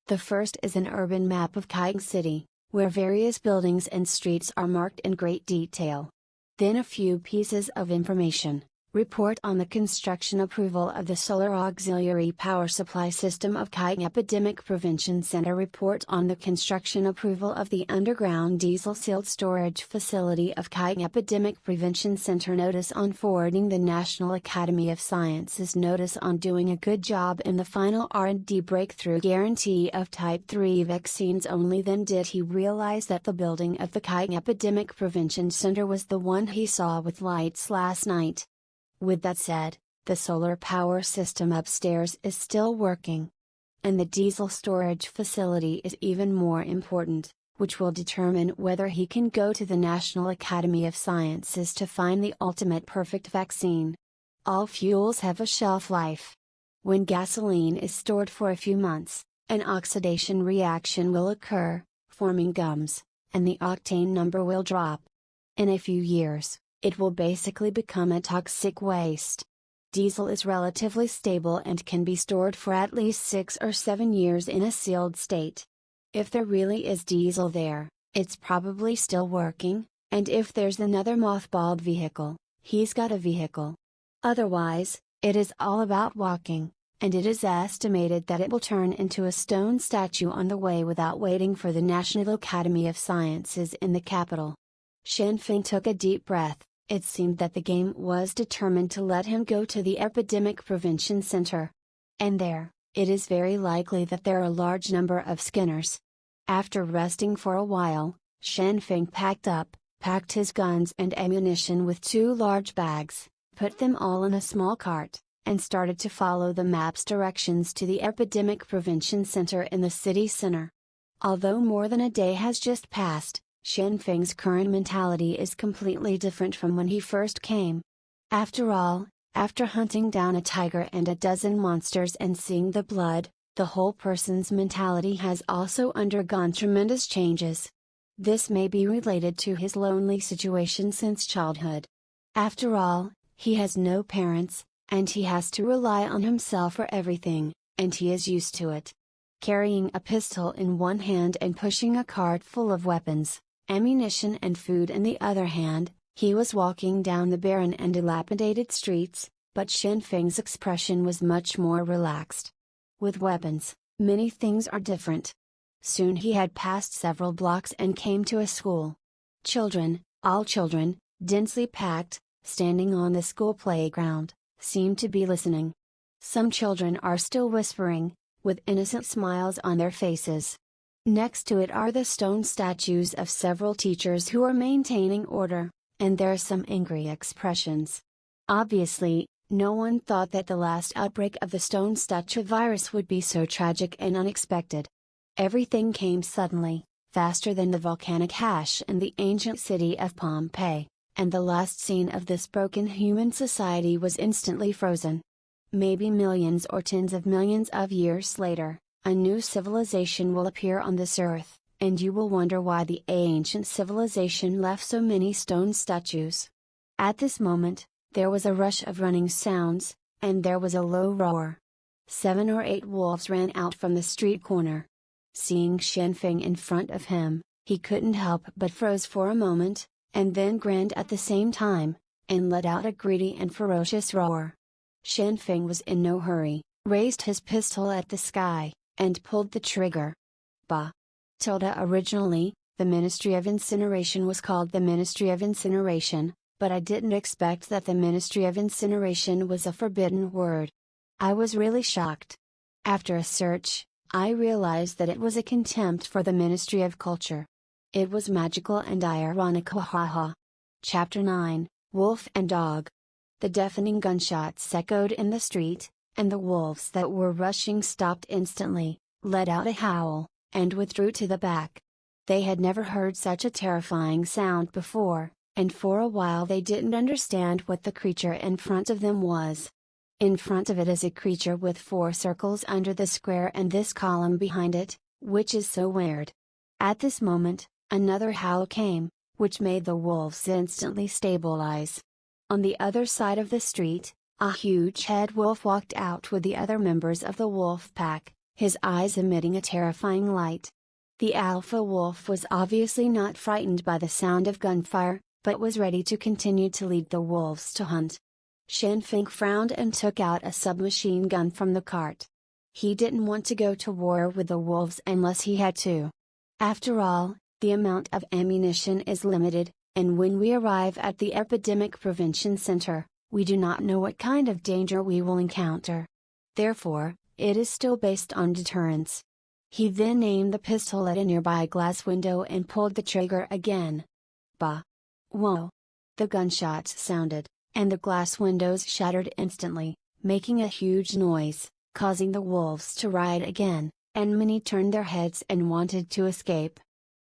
The first is an urban map of Kaiying City, where various buildings and streets are marked in great detail. Then a few pieces of information. Report on the construction approval of the Solar Auxiliary Power Supply System of Kaiying Epidemic Prevention Center. Report on the construction approval of the underground diesel sealed storage facility of Kaiying Epidemic Prevention Center. Notice on forwarding the National Academy of Sciences. Notice on doing a good job in the final R&D breakthrough guarantee of Type 3 vaccines. Only then did he realize that the building of the Kaiying Epidemic Prevention Center was the one he saw with lights last night. With that said, the solar power system upstairs is still working. And the diesel storage facility is even more important, which will determine whether he can go to the National Academy of Sciences to find the ultimate perfect vaccine. All fuels have a shelf life. When gasoline is stored for a few months, an oxidation reaction will occur, forming gums, and the octane number will drop. In a few years, it will basically become a toxic waste. Diesel is relatively stable and can be stored for at least 6 or 7 years in a sealed state. If there really is diesel there, it's probably still working, and if there's another mothballed vehicle, he's got a vehicle. Otherwise, it is all about walking, and it is estimated that it will turn into a stone statue on the way without waiting for the National Academy of Sciences in the capital. Shanfeng took a deep breath. It seemed that the game was determined to let him go to the Epidemic Prevention Center. And there, it is very likely that there are a large number of scanners. After resting for a while, Shanfeng packed his guns and ammunition with 2 large bags, put them all in a small cart, and started to follow the map's directions to the Epidemic Prevention Center in the city center. Although more than a day has just passed, Shanfeng's current mentality is completely different from when he first came. After all, after hunting down a tiger and a dozen monsters and seeing the blood, the whole person's mentality has also undergone tremendous changes. This may be related to his lonely situation since childhood. After all, he has no parents, and he has to rely on himself for everything, and he is used to it. Carrying a pistol in one hand and pushing a cart full of weapons, ammunition and food in the other hand, he was walking down the barren and dilapidated streets, but Shanfeng's expression was much more relaxed. With weapons, many things are different. Soon he had passed several blocks and came to a school. Children, all children, densely packed, standing on the school playground, seemed to be listening. Some children are still whispering, with innocent smiles on their faces. Next to it are the stone statues of several teachers who are maintaining order, and there are some angry expressions. Obviously, no one thought that the last outbreak of the stone statue virus would be so tragic and unexpected. Everything came suddenly, faster than the volcanic ash in the ancient city of Pompeii, and the last scene of this broken human society was instantly frozen. Maybe millions or tens of millions of years later, a new civilization will appear on this earth, and you will wonder why the ancient civilization left so many stone statues. At this moment, there was a rush of running sounds, and there was a low roar. 7 or 8 wolves ran out from the street corner. Seeing Shanfeng in front of him, he couldn't help but froze for a moment, and then grinned at the same time, and let out a greedy and ferocious roar. Shen Feng was in no hurry, raised his pistol at the sky, and pulled the trigger. Bah! Originally, the Ministry of Incineration was called the Ministry of Incineration, but I didn't expect that the Ministry of Incineration was a forbidden word. I was really shocked. After a search, I realized that it was a contempt for the Ministry of Culture. It was magical and ironic. Ha. Chapter 9, Wolf and Dog. The deafening gunshots echoed in the street, and the wolves that were rushing stopped instantly, let out a howl, and withdrew to the back. They had never heard such a terrifying sound before, and for a while they didn't understand what the creature in front of them was. In front of it is a creature with 4 circles under the square and this column behind it, which is so weird. At this moment, another howl came, which made the wolves instantly stabilize. On the other side of the street, a huge head wolf walked out with the other members of the wolf pack, his eyes emitting a terrifying light. The alpha wolf was obviously not frightened by the sound of gunfire, but was ready to continue to lead the wolves to hunt. Shen Feng frowned and took out a submachine gun from the cart. He didn't want to go to war with the wolves unless he had to. After all, the amount of ammunition is limited, and when we arrive at the Epidemic Prevention Center, we do not know what kind of danger we will encounter. Therefore, it is still based on deterrence. He then aimed the pistol at a nearby glass window and pulled the trigger again. Bah! Whoa! The gunshots sounded, and the glass windows shattered instantly, making a huge noise, causing the wolves to riot again, and many turned their heads and wanted to escape.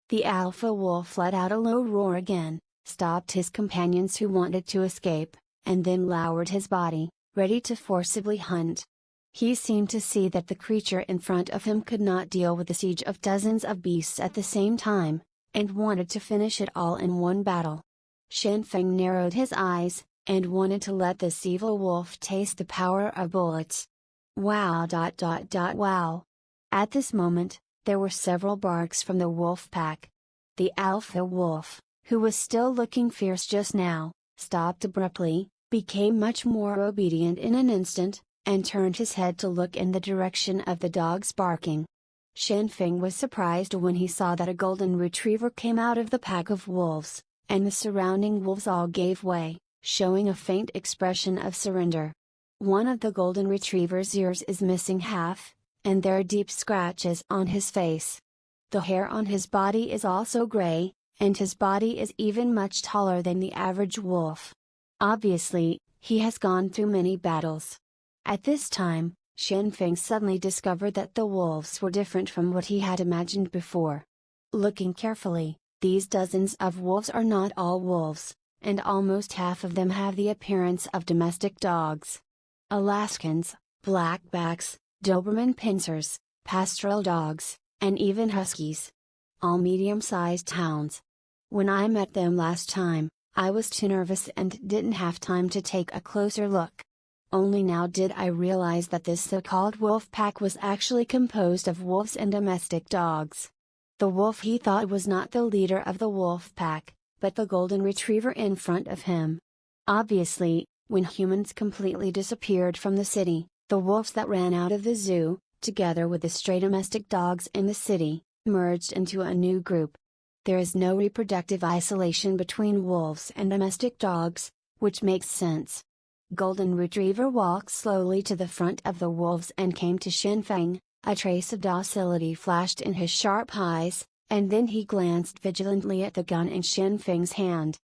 The alpha wolf let out a low roar again, stopped his companions who wanted to escape, and then lowered his body, ready to forcibly hunt. He seemed to see that the creature in front of him could not deal with the siege of dozens of beasts at the same time, and wanted to finish it all in one battle. Shen Feng narrowed his eyes, and wanted to let this evil wolf taste the power of bullets. Wow! Wow! At this moment, there were several barks from the wolf pack. The alpha wolf, who was still looking fierce just now, stopped abruptly, became much more obedient in an instant, and turned his head to look in the direction of the dogs barking. Shen Feng was surprised when he saw that a golden retriever came out of the pack of wolves, and the surrounding wolves all gave way, showing a faint expression of surrender. One of the golden retriever's ears is missing half, and there are deep scratches on his face. The hair on his body is also gray, and his body is even much taller than the average wolf. Obviously, he has gone through many battles. At this time, Shen Feng suddenly discovered that the wolves were different from what he had imagined before. Looking carefully, these dozens of wolves are not all wolves, and almost half of them have the appearance of domestic dogs. Alaskans, blackbacks, Doberman Pinschers, pastoral dogs, and even huskies. All medium-sized hounds. When I met them last time, I was too nervous and didn't have time to take a closer look. Only now did I realize that this so-called wolf pack was actually composed of wolves and domestic dogs. The wolf he thought was not the leader of the wolf pack, but the golden retriever in front of him. Obviously, when humans completely disappeared from the city, the wolves that ran out of the zoo, together with the stray domestic dogs in the city, merged into a new group. There is no reproductive isolation between wolves and domestic dogs, which makes sense. Golden Retriever walked slowly to the front of the wolves and came to Shen Feng. A trace of docility flashed in his sharp eyes, and then he glanced vigilantly at the gun in Shen Feng's hand.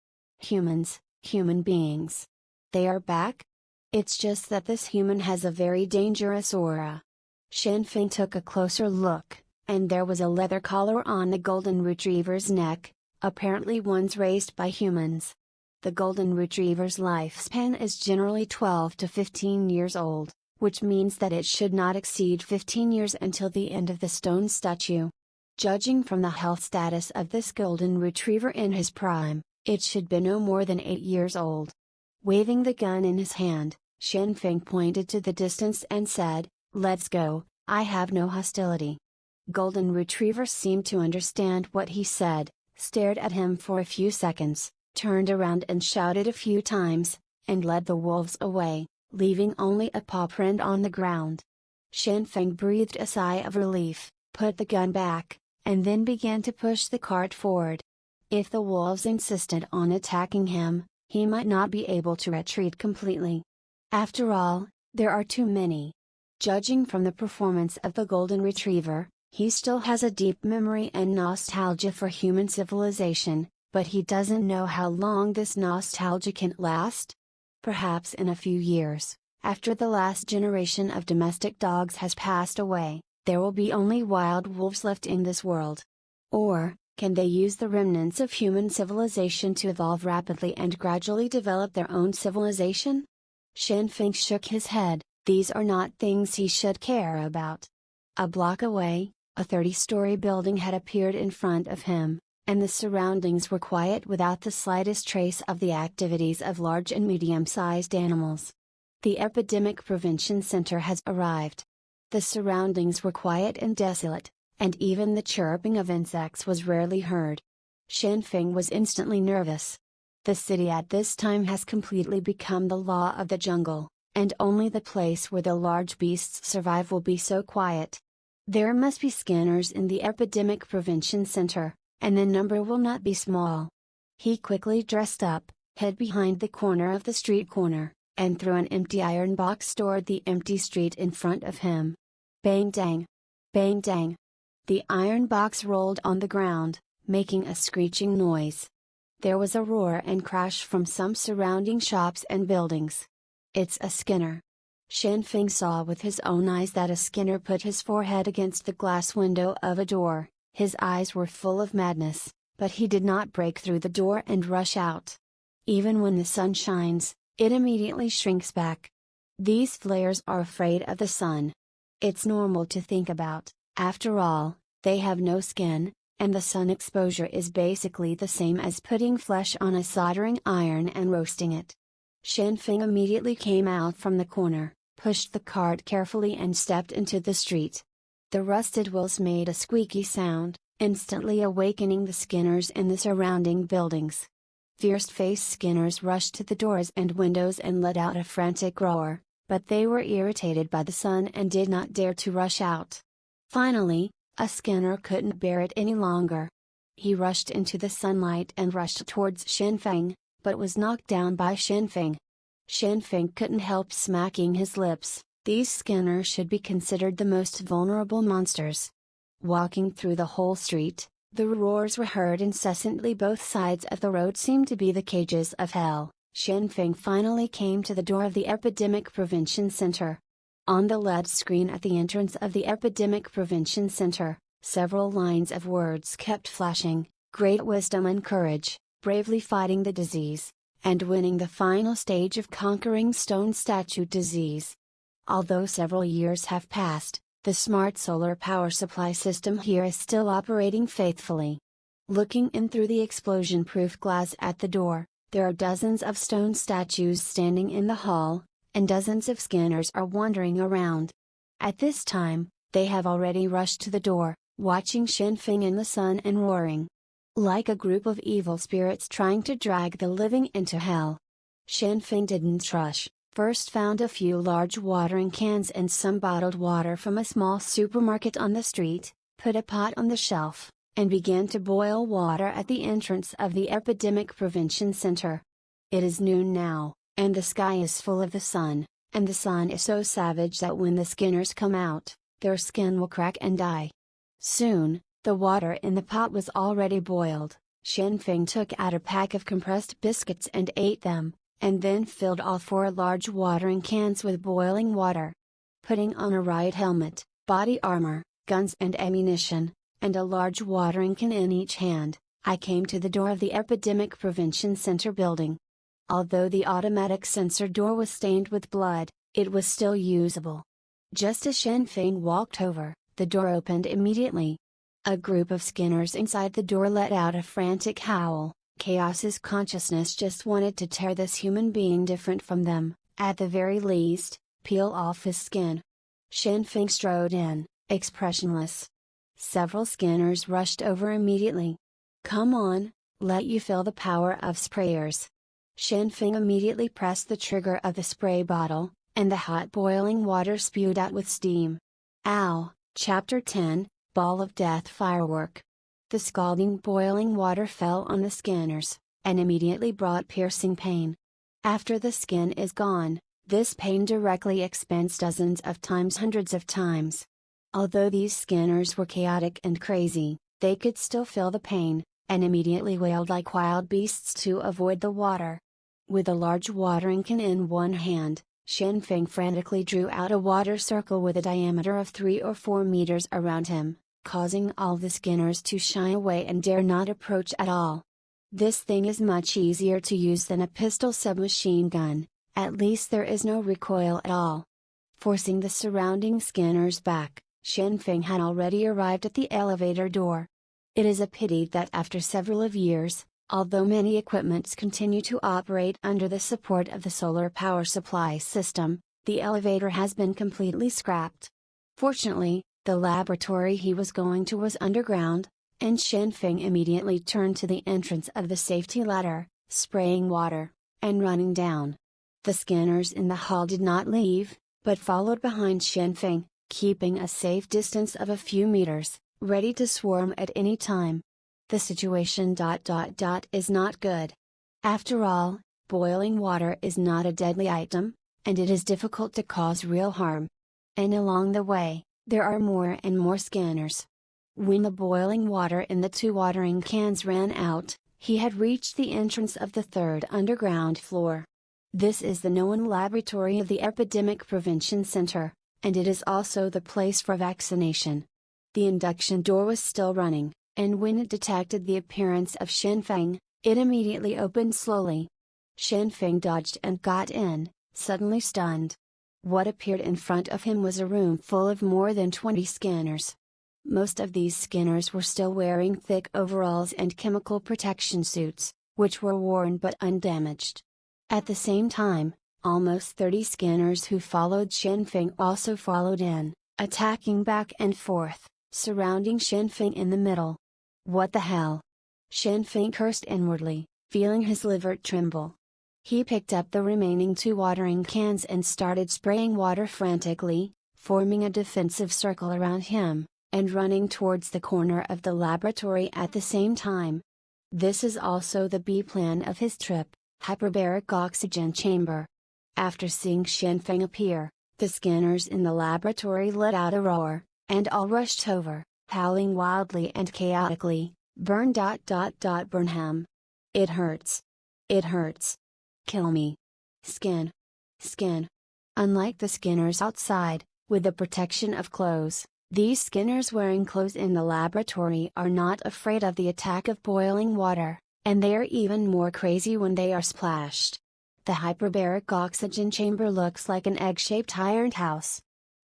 Humans, human beings. They are back? It's just that this human has a very dangerous aura. Shen Feng took a closer look, and there was a leather collar on the golden retriever's neck, apparently ones raised by humans. The golden retriever's lifespan is generally 12 to 15 years old, which means that it should not exceed 15 years until the end of the stone statue. Judging from the health status of this golden retriever in his prime, it should be no more than 8 years old. Waving the gun in his hand, Shen Feng pointed to the distance and said, "Let's go, I have no hostility." Golden Retriever seemed to understand what he said, stared at him for a few seconds, turned around and shouted a few times, and led the wolves away, leaving only a paw print on the ground. Shen Feng breathed a sigh of relief, put the gun back, and then began to push the cart forward. If the wolves insisted on attacking him, he might not be able to retreat completely. After all, there are too many. Judging from the performance of the golden retriever, he still has a deep memory and nostalgia for human civilization, but he doesn't know how long this nostalgia can last. Perhaps in a few years, after the last generation of domestic dogs has passed away, there will be only wild wolves left in this world. Or, can they use the remnants of human civilization to evolve rapidly and gradually develop their own civilization? Shen Feng shook his head. These are not things he should care about. A block away, a 30-story building had appeared in front of him, and the surroundings were quiet without the slightest trace of the activities of large and medium-sized animals. The Epidemic Prevention Center has arrived. The surroundings were quiet and desolate, and even the chirping of insects was rarely heard. Shen Feng was instantly nervous. The city at this time has completely become the law of the jungle, and only the place where the large beasts survive will be so quiet. There must be scanners in the Epidemic Prevention Center, and the number will not be small. He quickly dressed up, hid behind the corner of the street corner, and threw an empty iron box toward the empty street in front of him. Bang dang! Bang dang! The iron box rolled on the ground, making a screeching noise. There was a roar and crash from some surrounding shops and buildings. It's a skinner. Shen Feng saw with his own eyes that a skinner put his forehead against the glass window of a door. His eyes were full of madness, but he did not break through the door and rush out. Even when the sun shines, it immediately shrinks back. These flares are afraid of the sun. It's normal to think about, after all, they have no skin, and the sun exposure is basically the same as putting flesh on a soldering iron and roasting it. Shen Feng immediately came out from the corner, pushed the cart carefully and stepped into the street. The rusted wheels made a squeaky sound, instantly awakening the skinners in the surrounding buildings. Fierce-faced skinners rushed to the doors and windows and let out a frantic roar, but they were irritated by the sun and did not dare to rush out. Finally, a skinner couldn't bear it any longer. He rushed into the sunlight and rushed towards Shen Feng, but was knocked down by Shen Feng. Shen Feng couldn't help smacking his lips. These skinners should be considered the most vulnerable monsters. Walking through the whole street, the roars were heard incessantly. Both sides of the road seemed to be the cages of hell. Shen Feng finally came to the door of the Epidemic Prevention Center. On the LED screen at the entrance of the Epidemic Prevention Center, several lines of words kept flashing: great wisdom and courage, bravely fighting the disease, and winning the final stage of conquering stone statue disease. Although several years have passed, the smart solar power supply system here is still operating faithfully. Looking in through the explosion-proof glass at the door, there are dozens of stone statues standing in the hall, and dozens of skinners are wandering around. At this time, they have already rushed to the door, watching Shen Feng in the sun and roaring. Like a group of evil spirits trying to drag the living into hell. Shen Feng didn't rush, first found a few large watering cans and some bottled water from a small supermarket on the street, put a pot on the shelf, and began to boil water at the entrance of the Epidemic Prevention Center. It is noon now, and the sky is full of the sun, and the sun is so savage that when the skinners come out, their skin will crack and die. Soon, the water in the pot was already boiled. Shen Feng took out a pack of compressed biscuits and ate them, and then filled all 4 large watering cans with boiling water. Putting on a riot helmet, body armor, guns and ammunition, and a large watering can in each hand, I came to the door of the Epidemic Prevention Center building. Although the automatic sensor door was stained with blood, it was still usable. Just as Shen Feng walked over, the door opened immediately. A group of skinners inside the door let out a frantic howl. Chaos's consciousness just wanted to tear this human being different from them, at the very least, peel off his skin. Shen Feng strode in, expressionless. Several skinners rushed over immediately. "Come on, let you feel the power of sprayers. Shenfeng immediately pressed the trigger of the spray bottle, and the hot boiling water spewed out with steam. Ow! Chapter 10, Ball of Death Firework. The scalding boiling water fell on the scanners, and immediately brought piercing pain. After the skin is gone, this pain directly expands dozens of times, hundreds of times. Although these scanners were chaotic and crazy, they could still feel the pain, and immediately wailed like wild beasts to avoid the water. With a large watering can in one hand, Shenfeng frantically drew out a water circle with a diameter of 3 or 4 meters around him, causing all the scanners to shy away and dare not approach at all. This thing is much easier to use than a pistol submachine gun, at least there is no recoil at all. Forcing the surrounding scanners back, Shenfeng had already arrived at the elevator door. It is a pity that after several years, although many equipments continue to operate under the support of the solar power supply system, the elevator has been completely scrapped. Fortunately, the laboratory he was going to was underground, and Shenfeng immediately turned to the entrance of the safety ladder, spraying water, and running down. The scanners in the hall did not leave, but followed behind Shenfeng, keeping a safe distance of a few meters, ready to swarm at any time. The situation is not good. After all, boiling water is not a deadly item, and it is difficult to cause real harm. And along the way, there are more and more scanners. When the boiling water in the 2 watering cans ran out, he had reached the entrance of the 3rd underground floor. This is the known laboratory of the Epidemic Prevention Center, and it is also the place for vaccination. The induction door was still running, and when it detected the appearance of Shenfeng, it immediately opened slowly. Shenfeng dodged and got in, suddenly stunned. What appeared in front of him was a room full of more than 20 scanners. Most of these scanners were still wearing thick overalls and chemical protection suits, which were worn but undamaged. At the same time, almost 30 scanners who followed Shenfeng also followed in, attacking back and forth, surrounding Shenfeng in the middle. What the hell? Shenfeng cursed inwardly, feeling his liver tremble. He picked up the remaining 2 watering cans and started spraying water frantically, forming a defensive circle around him, and running towards the corner of the laboratory at the same time. This is also the B plan of his trip, hyperbaric oxygen chamber. After seeing Shenfeng appear, the scanners in the laboratory let out a roar, and all rushed over, howling wildly and chaotically, burn. Burn him. It hurts. It hurts. Kill me. Skin. Skin. Unlike the scanners outside, with the protection of clothes, these scanners wearing clothes in the laboratory are not afraid of the attack of boiling water, and they are even more crazy when they are splashed. The hyperbaric oxygen chamber looks like an egg-shaped iron house.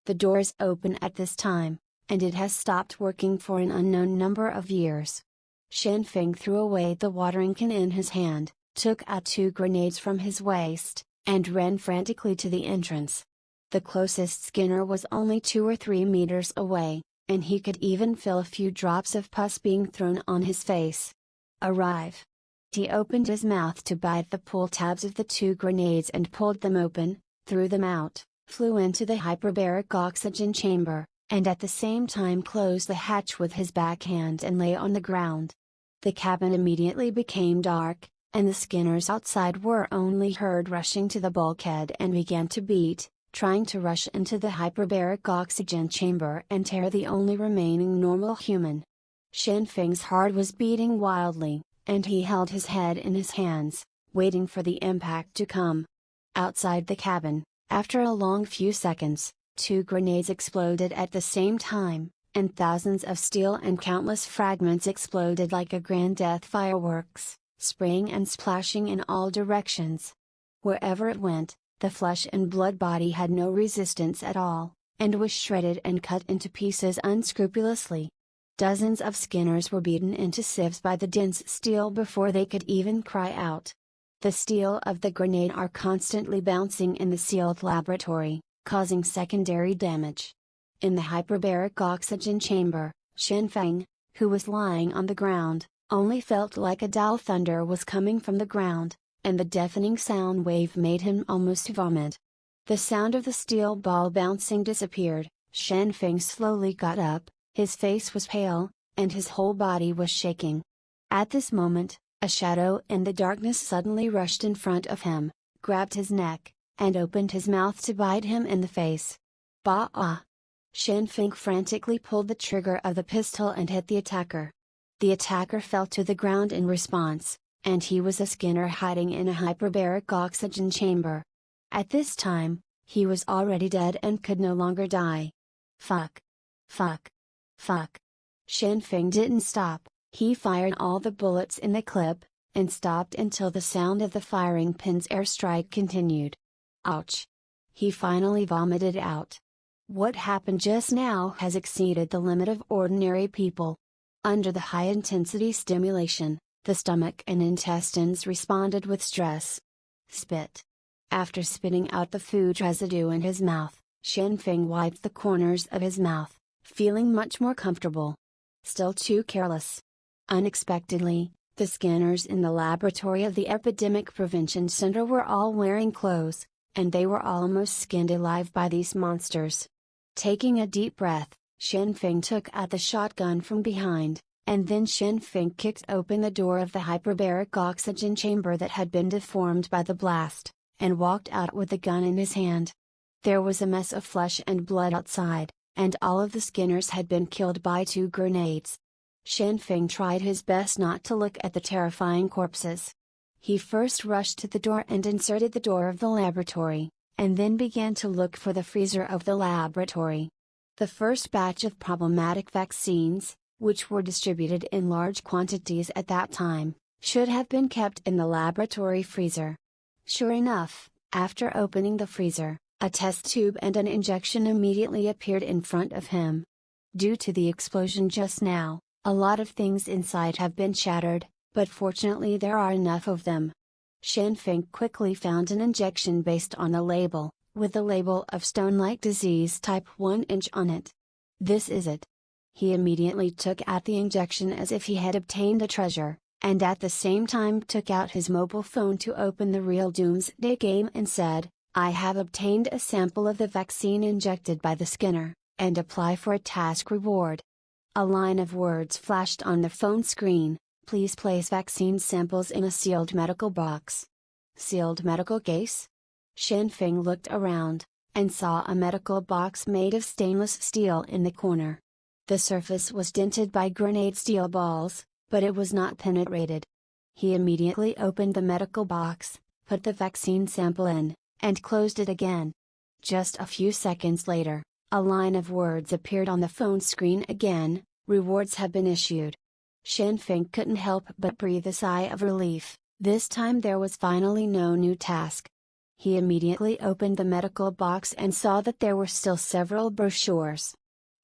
The doors open at this time, and it has stopped working for an unknown number of years. Shenfeng threw away the watering can in his hand, took out 2 grenades from his waist, and ran frantically to the entrance. The closest scanner was only 2 or 3 meters away, and he could even feel a few drops of pus being thrown on his face. Arrive! He opened his mouth to bite the pull tabs of the 2 grenades and pulled them open, threw them out, flew into the hyperbaric oxygen chamber, and at the same time closed the hatch with his backhand and lay on the ground. The cabin immediately became dark, and the scanners outside were only heard rushing to the bulkhead and began to beat, trying to rush into the hyperbaric oxygen chamber and tear the only remaining normal human. Shenfeng's heart was beating wildly, and he held his head in his hands, waiting for the impact to come. Outside the cabin, after a long few seconds, 2 grenades exploded at the same time, and thousands of steel and countless fragments exploded like a grand death fireworks, spraying and splashing in all directions. Wherever it went, the flesh and blood body had no resistance at all, and was shredded and cut into pieces unscrupulously. Dozens of scanners were beaten into sieves by the dense steel before they could even cry out. The steel of the grenade are constantly bouncing in the sealed laboratory, causing secondary damage. In the hyperbaric oxygen chamber, Shenfeng, who was lying on the ground, only felt like a dull thunder was coming from the ground, and the deafening sound wave made him almost vomit. The sound of the steel ball bouncing disappeared. Shen Feng slowly got up, his face was pale, and his whole body was shaking. At this moment, a shadow in the darkness suddenly rushed in front of him, grabbed his neck, and opened his mouth to bite him in the face. Bah! Shen Feng frantically pulled the trigger of the pistol and hit the attacker. The attacker fell to the ground in response, and he was a Skinner hiding in a hyperbaric oxygen chamber. At this time, he was already dead and could no longer die. Fuck! Fuck! Fuck! Shen Feng didn't stop, he fired all the bullets in the clip, and stopped until the sound of the firing pin's airstrike continued. Ouch! He finally vomited out. What happened just now has exceeded the limit of ordinary people. Under the high-intensity stimulation, the stomach and intestines responded with stress. Spit. After spitting out the food residue in his mouth, Shen Feng wiped the corners of his mouth, feeling much more comfortable. Still too careless. Unexpectedly, the Skinners in the laboratory of the Epidemic Prevention Center were all wearing clothes, and they were almost skinned alive by these monsters. Taking a deep breath, Shen Feng took out the shotgun from behind, and then Shen Feng kicked open the door of the hyperbaric oxygen chamber that had been deformed by the blast, and walked out with the gun in his hand. There was a mess of flesh and blood outside, and all of the Skinners had been killed by 2 grenades. Shen Feng tried his best not to look at the terrifying corpses. He first rushed to the door and inserted the door of the laboratory, and then began to look for the freezer of the laboratory. The first batch of problematic vaccines, which were distributed in large quantities at that time, should have been kept in the laboratory freezer. Sure enough, after opening the freezer, a test tube and an injection immediately appeared in front of him. Due to the explosion just now, a lot of things inside have been shattered, but fortunately there are enough of them. Shen Feng quickly found an injection based on the label, with the label of stone-like disease type 1H on it. This is it. He immediately took out the injection as if he had obtained a treasure, and at the same time took out his mobile phone to open the real Doomsday game and said, "I have obtained a sample of the vaccine injected by the Skinner, and apply for a task reward." A line of words flashed on the phone screen: "Please place vaccine samples in a sealed medical box." Sealed medical case? Shen Feng looked around, and saw a medical box made of stainless steel in the corner. The surface was dented by grenade steel balls, but it was not penetrated. He immediately opened the medical box, put the vaccine sample in, and closed it again. Just a few seconds later, a line of words appeared on the phone screen again: "Rewards have been issued." Shen Feng couldn't help but breathe a sigh of relief. This time there was finally no new task. He immediately opened the medical box and saw that there were still several brochures.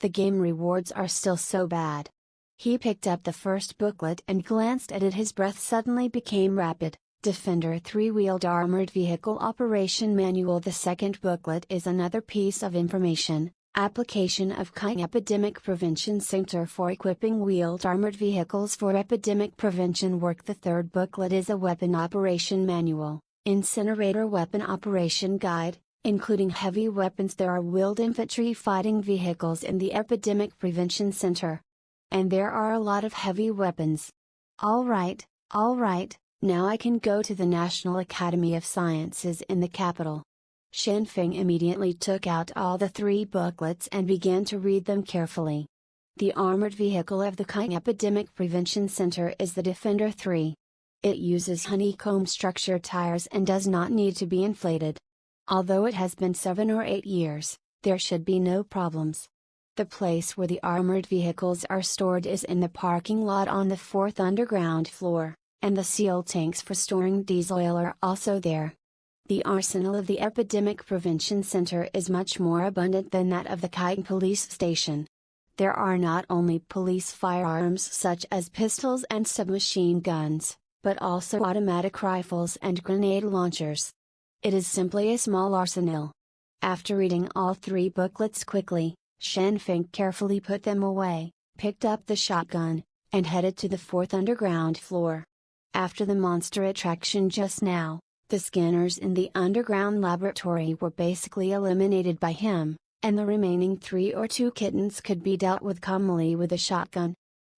The game rewards are still so bad. He picked up the first booklet and glanced at it. His breath suddenly became rapid. Defender 3-wheeled armored vehicle operation manual. The second booklet is another piece of information: application of Kai Epidemic Prevention Center for equipping wheeled armored vehicles for epidemic prevention work. The third booklet is a weapon operation manual, incinerator weapon operation guide, including heavy weapons. There are wheeled infantry fighting vehicles in the Epidemic Prevention Center. And there are a lot of heavy weapons. All right, now I can go to the National Academy of Sciences in the capital. Shen Feng immediately took out all the 3 booklets and began to read them carefully. The armored vehicle of the Kai Epidemic Prevention Center is the Defender 3. It uses honeycomb structure tires and does not need to be inflated. Although it has been 7 or 8 years, there should be no problems. The place where the armored vehicles are stored is in the parking lot on the 4th underground floor, and the seal tanks for storing diesel oil are also there. The arsenal of the Epidemic Prevention Center is much more abundant than that of the Kai police station. There are not only police firearms such as pistols and submachine guns, but also automatic rifles and grenade launchers. It is simply a small arsenal. After reading all 3 booklets quickly, Shen Feng carefully put them away, picked up the shotgun, and headed to the fourth underground floor. After the monster attraction just now, the scanners in the underground laboratory were basically eliminated by him, and the remaining 3 or 2 kittens could be dealt with calmly with a shotgun.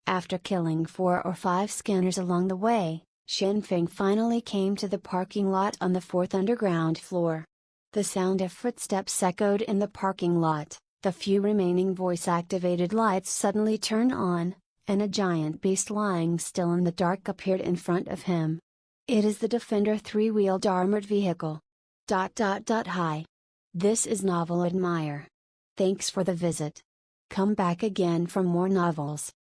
After killing 4 or 5 scanners along the way, Shinfeng finally came to the parking lot on the fourth underground floor. The sound of footsteps echoed in the parking lot, the few remaining voice-activated lights suddenly turned on, and a giant beast lying still in the dark appeared in front of him. It is the Defender 3-wheeled armored vehicle. Hi. This is Novel Admire. Thanks for the visit. Come back again for more novels.